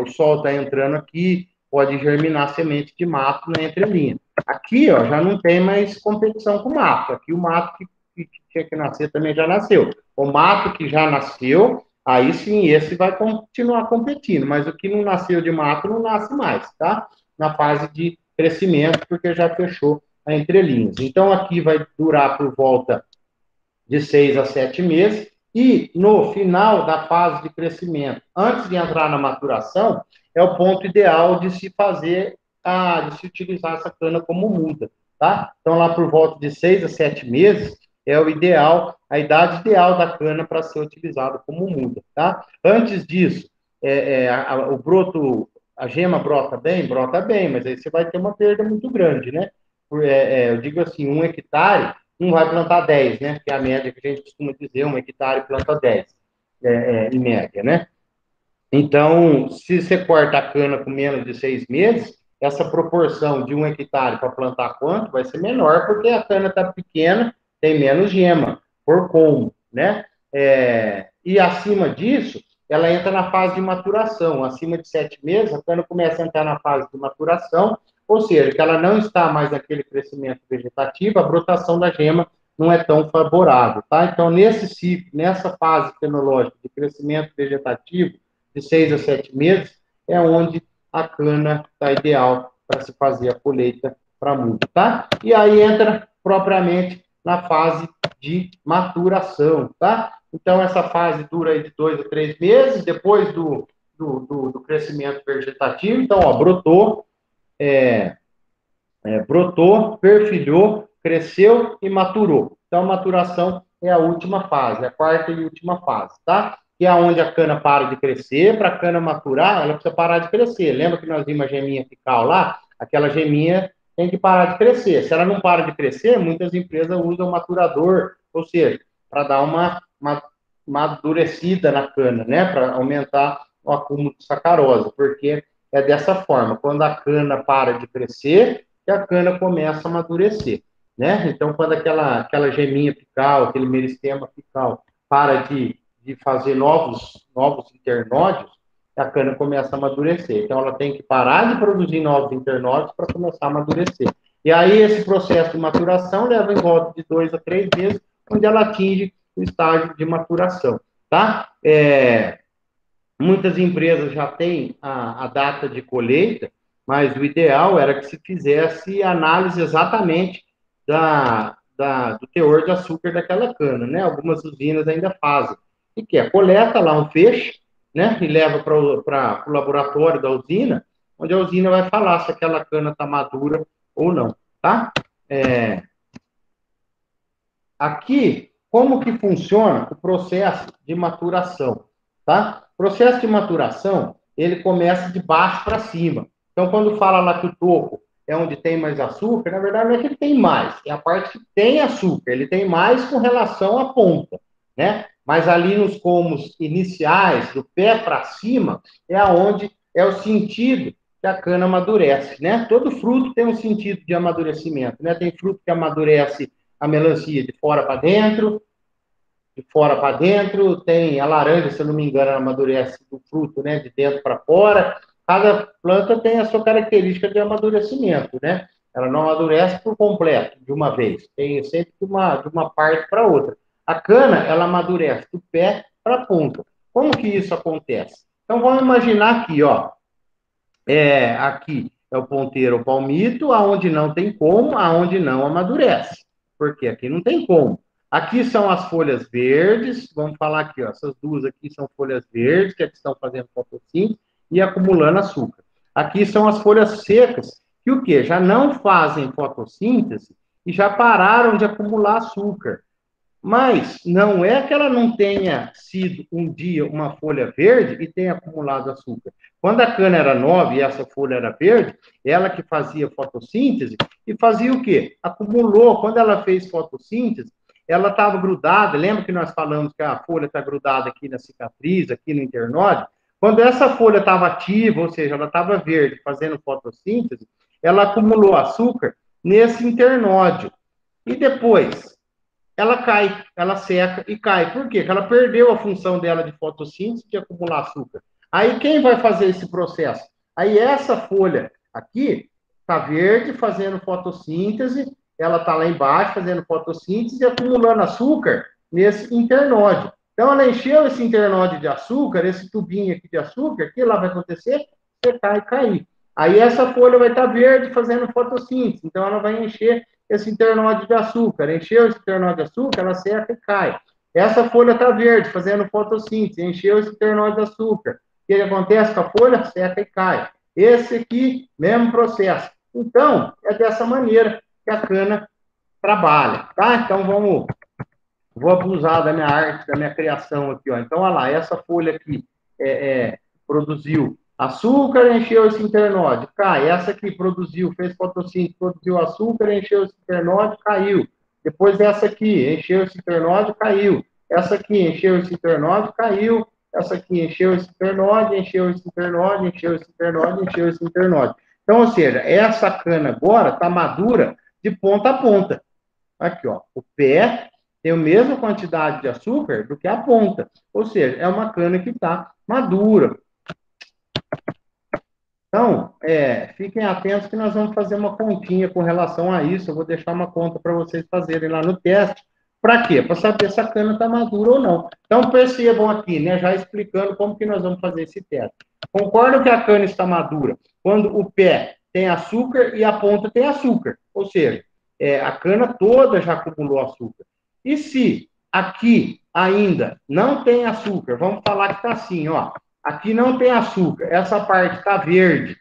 o sol está entrando aqui, pode germinar semente de mato na entrelinha. Aqui, ó, já não tem mais competição com o mato. Aqui o mato que tinha que nascer também já nasceu. O mato que já nasceu, aí sim, esse vai continuar competindo, mas o que não nasceu de mato não nasce mais, tá? Na fase de crescimento, porque já fechou a entrelinhas. Então, aqui vai durar por volta de 6 a 7 meses, e no final da fase de crescimento, antes de entrar na maturação, é o ponto ideal de se fazer, de se utilizar essa cana como muda, tá? Então, lá por volta de 6 a 7 meses, é o ideal, a idade ideal da cana para ser utilizada como muda, tá? Antes disso, o broto, a gema brota bem, mas aí você vai ter uma perda muito grande, né? Eu digo assim, 1 hectare, não vai plantar 10, né? Que é a média que a gente costuma dizer, 1 hectare planta 10, em média, né? Então, se você corta a cana com menos de 6 meses, essa proporção de 1 hectare para plantar quanto vai ser menor, porque a cana está pequena, tem menos gema, por como, né? E acima disso, ela entra na fase de maturação. Acima de 7 meses, a cana começa a entrar na fase de maturação, ou seja, que ela não está mais naquele crescimento vegetativo, a brotação da gema não é tão favorável, tá? Então, nesse ciclo, nessa fase fenológica de crescimento vegetativo, de 6 a 7 meses, é onde a cana está ideal para se fazer a colheita para muda, tá? E aí entra propriamente na fase de maturação, tá? Então, essa fase dura aí de 2 a 3 meses, depois do crescimento vegetativo. Então, ó, brotou, perfilhou, cresceu e maturou. Então, a maturação é a última fase, a quarta e última fase, tá? Que é onde a cana para de crescer. Para a cana maturar, ela precisa parar de crescer. Lembra que nós vimos a geminha apical lá? Aquela geminha tem que parar de crescer. Se ela não para de crescer, muitas empresas usam maturador, ou seja, para dar uma amadurecida na cana, né? Para aumentar o acúmulo de sacarose, porque é dessa forma. Quando a cana para de crescer, que a cana começa a amadurecer, né? Então, quando aquela geminha apical, aquele meristema apical para de fazer novos internódios, a cana começa a amadurecer. Então, ela tem que parar de produzir novos internódios para começar a amadurecer. E aí, esse processo de maturação leva em volta de 2 a 3 meses, onde ela atinge o estágio de maturação, tá? Muitas empresas já têm a data de colheita, mas o ideal era que se fizesse análise exatamente do teor de açúcar daquela cana, né? Algumas usinas ainda fazem. E que é, coleta lá um feixe, né? E leva para o laboratório da usina, onde a usina vai falar se aquela cana está madura ou não, tá? Aqui, como que funciona o processo de maturação, tá? O processo de maturação, ele começa de baixo para cima. Então, quando fala lá que o toco é onde tem mais açúcar, na verdade não é que ele tem mais, é a parte que tem açúcar, ele tem mais com relação à ponta, né? Mas ali nos colmos iniciais, do pé para cima, é aonde é o sentido que a cana amadurece, né? Todo fruto tem um sentido de amadurecimento, né? Tem fruto que amadurece a melancia de fora para dentro, de fora para dentro, tem a laranja, se eu não me engano, ela amadurece do fruto, né, de dentro para fora. Cada planta tem a sua característica de amadurecimento, né? Ela não amadurece por completo, de uma vez. Tem sempre de uma parte para outra. A cana, ela amadurece do pé para a ponta. Como que isso acontece? Então, vamos imaginar aqui, ó. Aqui é o ponteiro o palmito, aonde não tem como, aonde não amadurece. Porque aqui não tem como. Aqui são as folhas verdes, vamos falar aqui, ó, essas duas aqui são folhas verdes, que estão fazendo fotossíntese e acumulando açúcar. Aqui são as folhas secas, que o quê? Já não fazem fotossíntese e já pararam de acumular açúcar. Mas não é que ela não tenha sido um dia uma folha verde e tenha acumulado açúcar. Quando a cana era nova e essa folha era verde, ela que fazia fotossíntese e fazia o quê? Acumulou. Quando ela fez fotossíntese, ela estava grudada. Lembra que nós falamos que a folha está grudada aqui na cicatriz, aqui no internode? Quando essa folha estava ativa, ou seja, ela estava verde, fazendo fotossíntese, ela acumulou açúcar nesse internódio. E depois, ela cai, ela seca e cai. Por quê? Porque ela perdeu a função dela de fotossíntese de acumular açúcar. Aí quem vai fazer esse processo? Aí essa folha aqui está verde fazendo fotossíntese, ela está lá embaixo fazendo fotossíntese e acumulando açúcar nesse internode. Então ela encheu esse internode de açúcar, esse tubinho aqui de açúcar, o que lá vai acontecer? Secar e cair. Aí essa folha vai estar verde fazendo fotossíntese, então ela vai encher esse internode de açúcar. Encheu esse internode de açúcar, ela seca e cai. Essa folha está verde, fazendo fotossíntese, encheu esse internode de açúcar. O que acontece com a folha? Seca e cai. Esse aqui, mesmo processo. Então, é dessa maneira que a cana trabalha, tá? Então, vou abusar da minha arte, da minha criação aqui, ó. Então, olha lá, essa folha aqui produziu açúcar, encheu esse internode, cai. Essa aqui produziu, fez fotossíntese, produziu açúcar, encheu esse internode, caiu. Depois essa aqui, encheu esse internode, caiu. Essa aqui, encheu esse internode, caiu. Essa aqui, encheu esse internode, encheu esse internode, encheu esse internode, encheu esse internode. Então, ou seja, essa cana agora está madura de ponta a ponta. Aqui, ó, o pé tem a mesma quantidade de açúcar do que a ponta. Ou seja, é uma cana que está madura. Então, fiquem atentos que nós vamos fazer uma continha com relação a isso. Eu vou deixar uma conta para vocês fazerem lá no teste. Para quê? Para saber se a cana está madura ou não. Então, percebam aqui, né, já explicando como que nós vamos fazer esse teste. Concordam que a cana está madura quando o pé tem açúcar e a ponta tem açúcar. Ou seja, a cana toda já acumulou açúcar. E se aqui ainda não tem açúcar, vamos falar que está assim, ó. Aqui não tem açúcar, essa parte está verde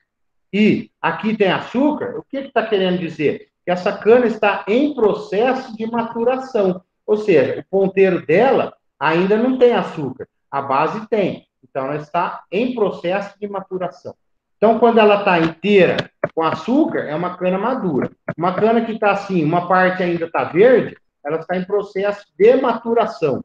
e aqui tem açúcar, o que está querendo dizer? Que essa cana está em processo de maturação, ou seja, o ponteiro dela ainda não tem açúcar, a base tem, então ela está em processo de maturação. Então, quando ela está inteira com açúcar, é uma cana madura. Uma cana que está assim, uma parte ainda está verde, ela está em processo de maturação.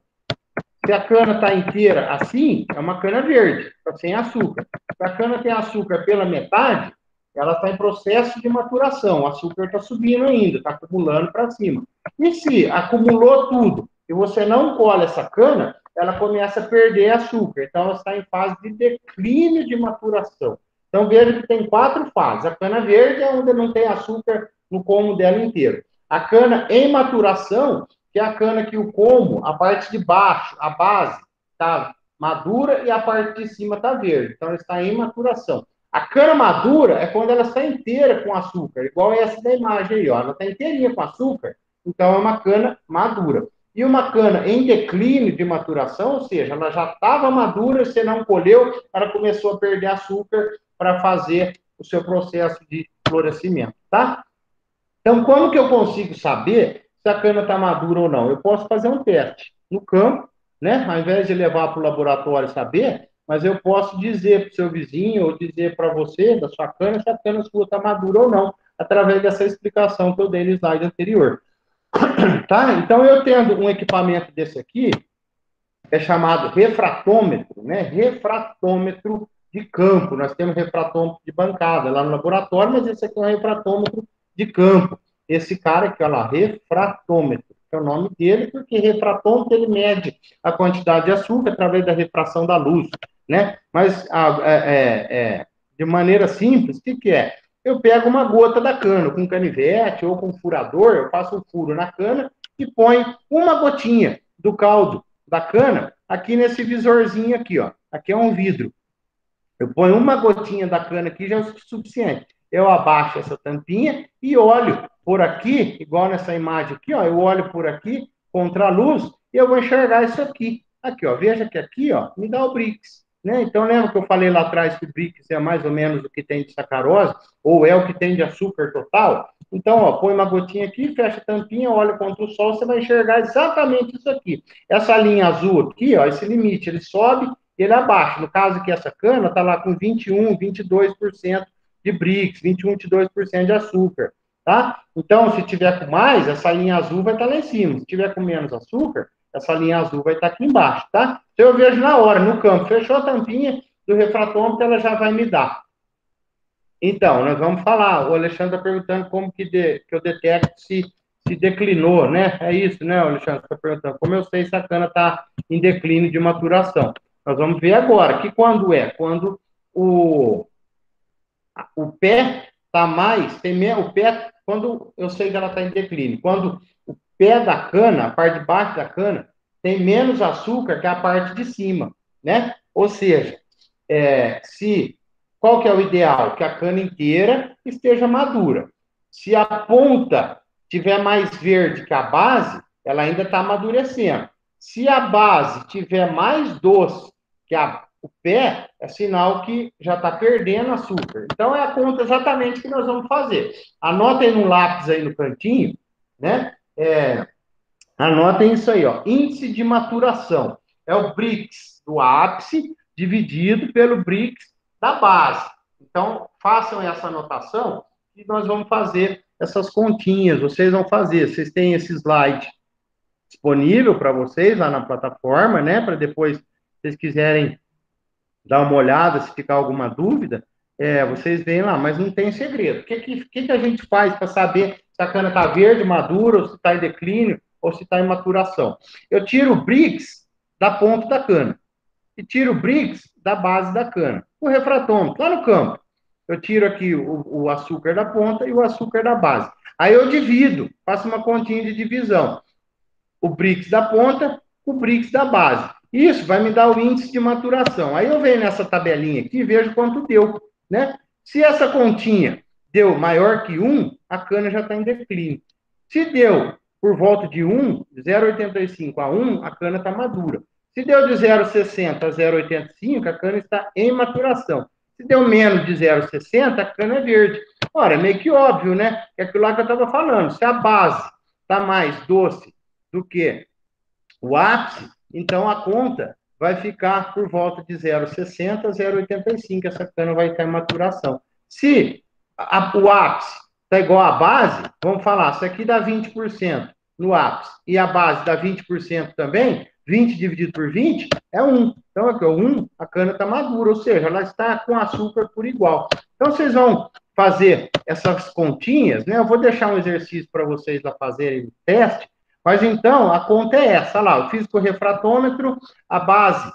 Se a cana está inteira assim, é uma cana verde, está sem açúcar. Se a cana tem açúcar pela metade, ela está em processo de maturação. O açúcar está subindo ainda, está acumulando para cima. E se acumulou tudo e você não colhe essa cana, ela começa a perder açúcar. Então, ela está em fase de declínio de maturação. Então, veja que tem 4 fases. A cana verde é onde não tem açúcar no colmo dela inteiro. A cana em maturação, que é a cana que o colmo, a parte de baixo, a base, está madura e a parte de cima está verde. Então, ela está em maturação. A cana madura é quando ela está inteira com açúcar, igual essa da imagem aí, ó. Ela está inteirinha com açúcar, então é uma cana madura. E uma cana em declínio de maturação, ou seja, ela já estava madura, você não colheu, ela começou a perder açúcar para fazer o seu processo de florescimento, tá? Então, como que eu consigo saber se a cana está madura ou não? Eu posso fazer um teste no campo, né? Ao invés de levar para o laboratório saber, mas eu posso dizer para o seu vizinho ou dizer para você, da sua cana, se a cana sua está madura ou não, através dessa explicação que eu dei no slide anterior. Tá? Então, eu tendo um equipamento desse aqui, é chamado refratômetro, né? Refratômetro de campo. Nós temos refratômetro de bancada lá no laboratório, mas esse aqui é um refratômetro de campo. Esse cara aqui, olha lá, refratômetro. é o nome dele, porque refratômetro ele mede a quantidade de açúcar através da refração da luz, né? Mas de maneira simples, o que, que é? Eu pego uma gota da cana com canivete ou com furador, eu faço um furo na cana e ponho uma gotinha do caldo da cana aqui nesse visorzinho aqui, ó. Aqui é um vidro. Eu ponho uma gotinha da cana aqui já é o suficiente. Eu abaixo essa tampinha e olho por aqui, igual nessa imagem aqui, ó. Eu olho por aqui contra a luz e eu vou enxergar isso aqui. Aqui, ó. Veja que aqui, ó, me dá o Brix, né? Então lembra que eu falei lá atrás que o Brix é mais ou menos o que tem de sacarose ou é o que tem de açúcar total? Então, ó, põe uma gotinha aqui, fecha a tampinha, olha contra o sol, você vai enxergar exatamente isso aqui. Essa linha azul aqui, ó, esse limite, ele sobe, ele abaixa. No caso que essa cana está lá com 21, 22% de Brix, 21, 22% de açúcar, tá? Então, se tiver com mais, essa linha azul vai estar lá em cima. Se tiver com menos açúcar, essa linha azul vai estar aqui embaixo, tá? Então, eu vejo na hora, no campo, fechou a tampinha do refratômetro, ela já vai me dar. Então, nós vamos falar. O Alexandre está perguntando como que eu detecto se declinou, né? É isso, né, Alexandre? Está perguntando. Como eu sei se a cana está em declínio de maturação? Nós vamos ver agora. Que quando é? Quando o pé está mais, o pé, quando eu sei que ela está em declínio, quando o pé da cana, a parte de baixo da cana, tem menos açúcar que a parte de cima, né? Ou seja, se qual que é o ideal? Que a cana inteira esteja madura. Se a ponta tiver mais verde que a base, ela ainda está amadurecendo. Se a base tiver mais doce que o pé, é sinal que já está perdendo açúcar. Então, é a conta exatamente que nós vamos fazer. Anotem no lápis aí no cantinho, né? Anotem isso aí, ó. Índice de maturação. É o Brix do ápice dividido pelo Brix da base. Então, façam essa anotação e nós vamos fazer essas continhas. Vocês vão fazer. Vocês têm esse slide disponível para vocês lá na plataforma, né? Para depois, se vocês quiserem dar uma olhada, se ficar alguma dúvida, vocês veem lá, mas não tem segredo. O que a gente faz para saber se a cana está verde, madura, ou se está em declínio, ou se está em maturação? Eu tiro o Brix da ponta da cana e tiro o Brix da base da cana. O refratômetro, lá no campo. Eu tiro aqui o açúcar da ponta e o açúcar da base. Aí eu divido, faço uma continha de divisão. O Brix da ponta, o Brix da base. Isso vai me dar o índice de maturação. Aí eu venho nessa tabelinha aqui e vejo quanto deu, né? Se essa continha deu maior que 1, a cana já está em declínio. Se deu por volta de 1, de 0,85 a 1, a cana está madura. Se deu de 0,60 a 0,85, a cana está em maturação. Se deu menos de 0,60, a cana é verde. Ora, é meio que óbvio, né? É aquilo lá que eu estava falando. Se a base está mais doce do que o ápice, então a conta vai ficar por volta de 0,60 a 0,85, essa cana vai estar em maturação. Se o ápice está igual à base, vamos falar, isso aqui dá 20% no ápice, e a base dá 20% também, 20 dividido por 20 é 1. Então, aqui, 1, a cana está madura, ou seja, ela está com açúcar por igual. Então, vocês vão fazer essas continhas, né? Eu vou deixar um exercício para vocês lá fazerem o teste, mas então, a conta é essa, lá, eu fiz com o refratômetro, a base,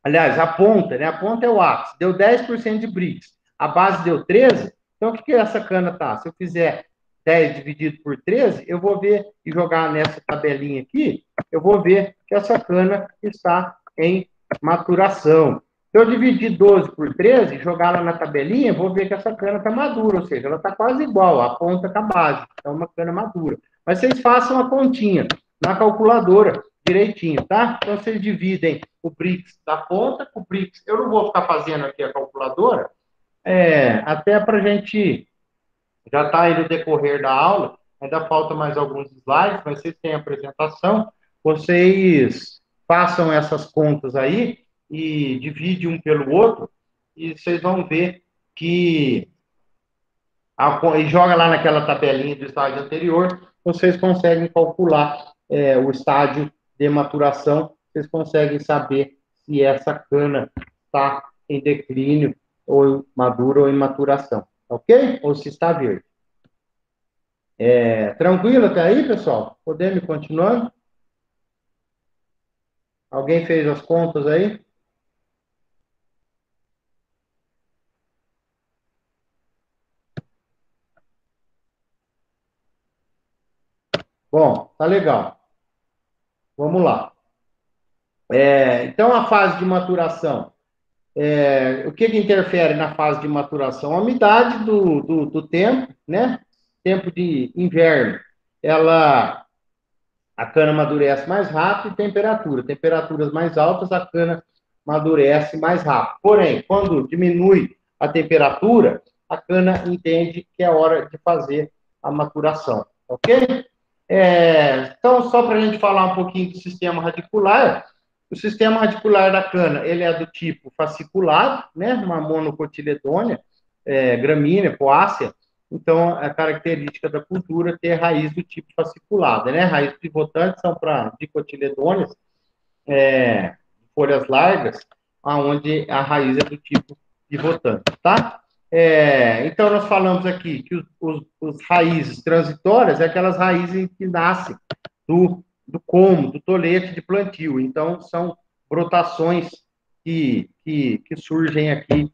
aliás, a ponta, né? A ponta é o ápice, deu 10% de Brix, a base deu 13, então o que essa cana tá? Se eu fizer 10 dividido por 13, eu vou ver e jogar nessa tabelinha aqui, eu vou ver que essa cana está em maturação. Se eu dividir 12 por 13, jogar lá na tabelinha, vou ver que essa cana está madura, ou seja, ela está quase igual, a ponta com a base, é uma cana madura. Mas vocês façam a continha na calculadora direitinho, tá? Então, vocês dividem o Brix da ponta com o Brix. Eu não vou ficar fazendo aqui a calculadora, até para a gente já está aí no decorrer da aula, ainda falta mais alguns slides, mas vocês têm a apresentação, vocês façam essas contas aí e dividem um pelo outro, e vocês vão ver que e joga lá naquela tabelinha do estágio anterior, vocês conseguem calcular o estágio de maturação, vocês conseguem saber se essa cana está em declínio, ou madura, ou em maturação, ok? Ou se está verde. Tranquilo até aí, pessoal? Podemos ir continuando? Alguém fez as contas aí? Bom, tá legal. Vamos lá. Então, a fase de maturação. O que interfere na fase de maturação? A umidade do tempo, né? Tempo de inverno. A cana amadurece mais rápido e temperatura. Temperaturas mais altas, a cana amadurece mais rápido. Porém, quando diminui a temperatura, a cana entende que é hora de fazer a maturação. Ok? Então, só para a gente falar um pouquinho do sistema radicular, o sistema radicular da cana, ele é do tipo fasciculado, né? Uma monocotiledônea, gramínea, poácea. Então, a característica da cultura é ter raiz do tipo fasciculada, né? Raízes pivotantes são para dicotiledôneas, folhas largas, onde a raiz é do tipo pivotante, tá? Então, nós falamos aqui que os raízes transitórias é aquelas raízes que nascem do como, do tolete de plantio. Então, são brotações que surgem aqui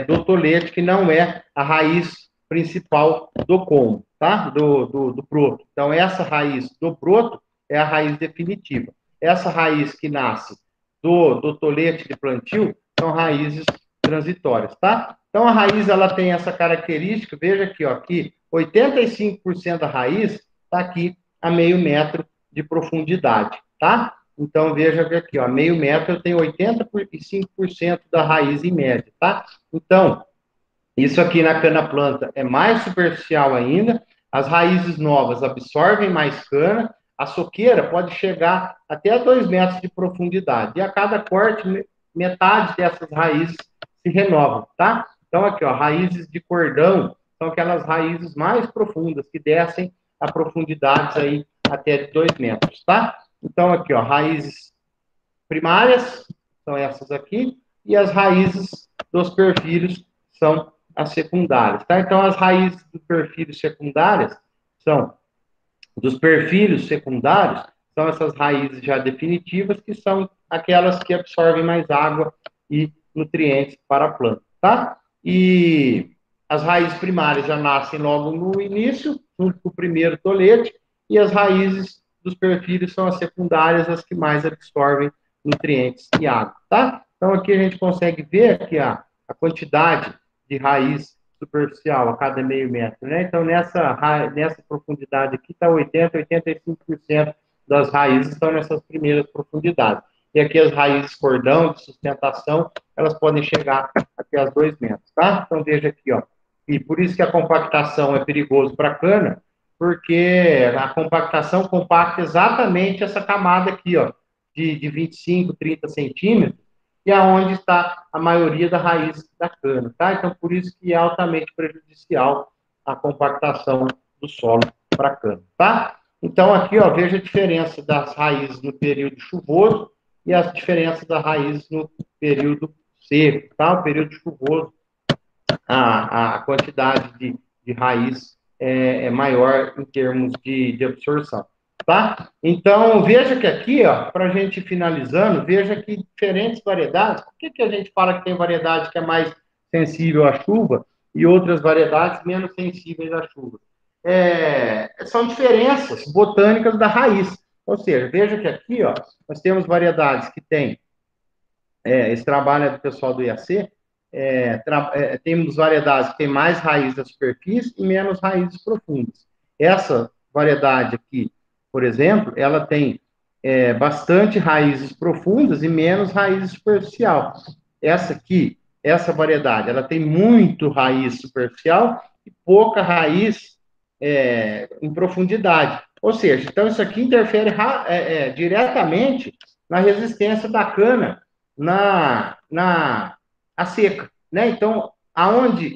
do tolete, que não é a raiz principal do como, tá? Do broto. Então, essa raiz do broto é a raiz definitiva. Essa raiz que nasce do tolete de plantio são raízes transitórias, tá? Então, a raiz, ela tem essa característica, veja aqui, ó, que 85% da raiz está aqui a meio metro de profundidade, tá? Então, veja aqui, ó, meio metro eu tenho 85% da raiz em média, tá? Então, isso aqui na cana-planta é mais superficial ainda, as raízes novas absorvem mais cana, a soqueira pode chegar até a 2 metros de profundidade, e a cada corte, metade dessas raízes se renovam, tá? Então, aqui, ó, raízes de cordão, são aquelas raízes mais profundas, que descem a profundidades aí até de 2 metros, tá? Então, aqui, ó, raízes primárias, são essas aqui, e as raízes dos perfilhos são as secundárias, tá? Então, as raízes dos perfilhos secundárias são, dos perfilhos secundários, são essas raízes já definitivas, que são aquelas que absorvem mais água e nutrientes para a planta, tá? E as raízes primárias já nascem logo no início, junto com o primeiro tolete, e as raízes dos perfilhos são as secundárias, as que mais absorvem nutrientes e água, tá? Então, aqui a gente consegue ver aqui a quantidade de raiz superficial a cada meio metro, né? Então, nessa profundidade aqui está 85% das raízes estão nessas primeiras profundidades. E aqui as raízes cordão de sustentação, elas podem chegar até as 2 metros, tá? Então, veja aqui, ó. E por isso que a compactação é perigoso para a cana, porque a compactação compacta exatamente essa camada aqui, ó, de 25, 30 centímetros, que é onde está a maioria da raiz da cana, tá? Então, por isso que é altamente prejudicial a compactação do solo para a cana, tá? Então, aqui, ó, veja a diferença das raízes no período chuvoso e as diferenças das raízes no período seco, tá? O período chuvoso, a quantidade de raiz é maior em termos de absorção, tá? Então, veja que aqui, ó, para a gente finalizando, veja que diferentes variedades, por que a gente fala que tem variedade que é mais sensível à chuva e outras variedades menos sensíveis à chuva? São diferenças botânicas da raiz, ou seja, veja que aqui, ó, nós temos variedades que têm, esse trabalho é do pessoal do IAC, temos variedades que têm mais raiz da superfície e menos raízes profundas. Essa variedade aqui, por exemplo, ela tem bastante raízes profundas e menos raiz superficial. Essa aqui, essa variedade, ela tem muito raiz superficial e pouca raiz em profundidade. Ou seja, então isso aqui interfere diretamente na resistência da cana a seca, né? Então,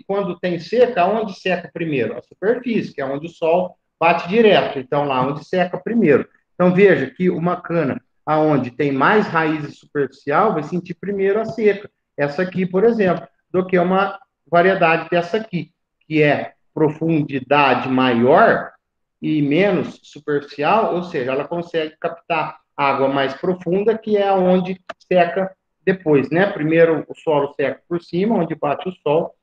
quando tem seca, aonde seca primeiro? A superfície, que é onde o sol bate direto. Então, lá onde seca primeiro. Então, veja que uma cana aonde tem mais raiz superficial vai sentir primeiro a seca. Essa aqui, por exemplo, do que uma variedade dessa aqui, que é profundidade maior, e menos superficial, ou seja, ela consegue captar água mais profunda, que é onde seca depois, né? Primeiro o solo seca por cima, onde bate o sol,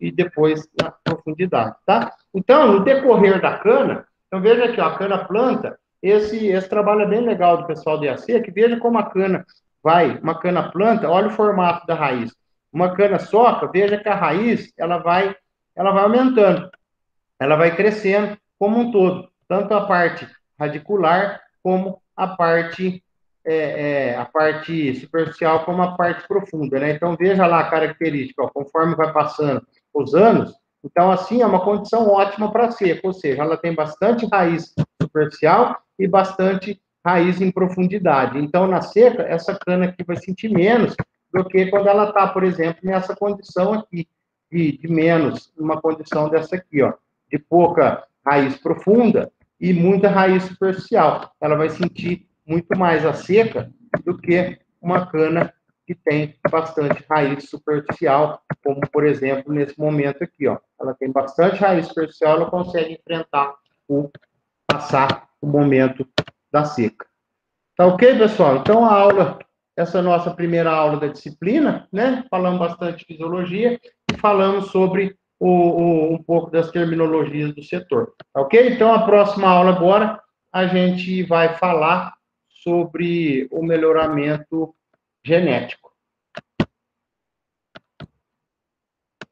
e depois na profundidade, tá? Então, no decorrer da cana, então veja aqui, ó, a cana planta, esse trabalho é bem legal do pessoal do IAC, que veja como a cana uma cana planta, olha o formato da raiz. Uma cana soca, veja que a raiz, ela vai aumentando, ela vai crescendo como um todo, tanto a parte radicular como a parte superficial como a parte profunda, né? Então veja lá a característica, ó, conforme vai passando os anos, então assim é uma condição ótima para seca, ou seja, ela tem bastante raiz superficial e bastante raiz em profundidade. Então na seca essa cana aqui vai sentir menos do que quando ela está, por exemplo, nessa condição aqui de menos, uma condição dessa aqui, ó, de pouca raiz profunda e muita raiz superficial. Ela vai sentir muito mais a seca do que uma cana que tem bastante raiz superficial, como, por exemplo, nesse momento aqui, ó. Ela tem bastante raiz superficial, ela consegue enfrentar passar o momento da seca. Tá ok, pessoal? Então, essa é a nossa primeira aula da disciplina, né? Falamos bastante de fisiologia e falamos sobre um pouco das terminologias do setor. Tá ok? Então, a próxima aula agora, a gente vai falar sobre o melhoramento genético.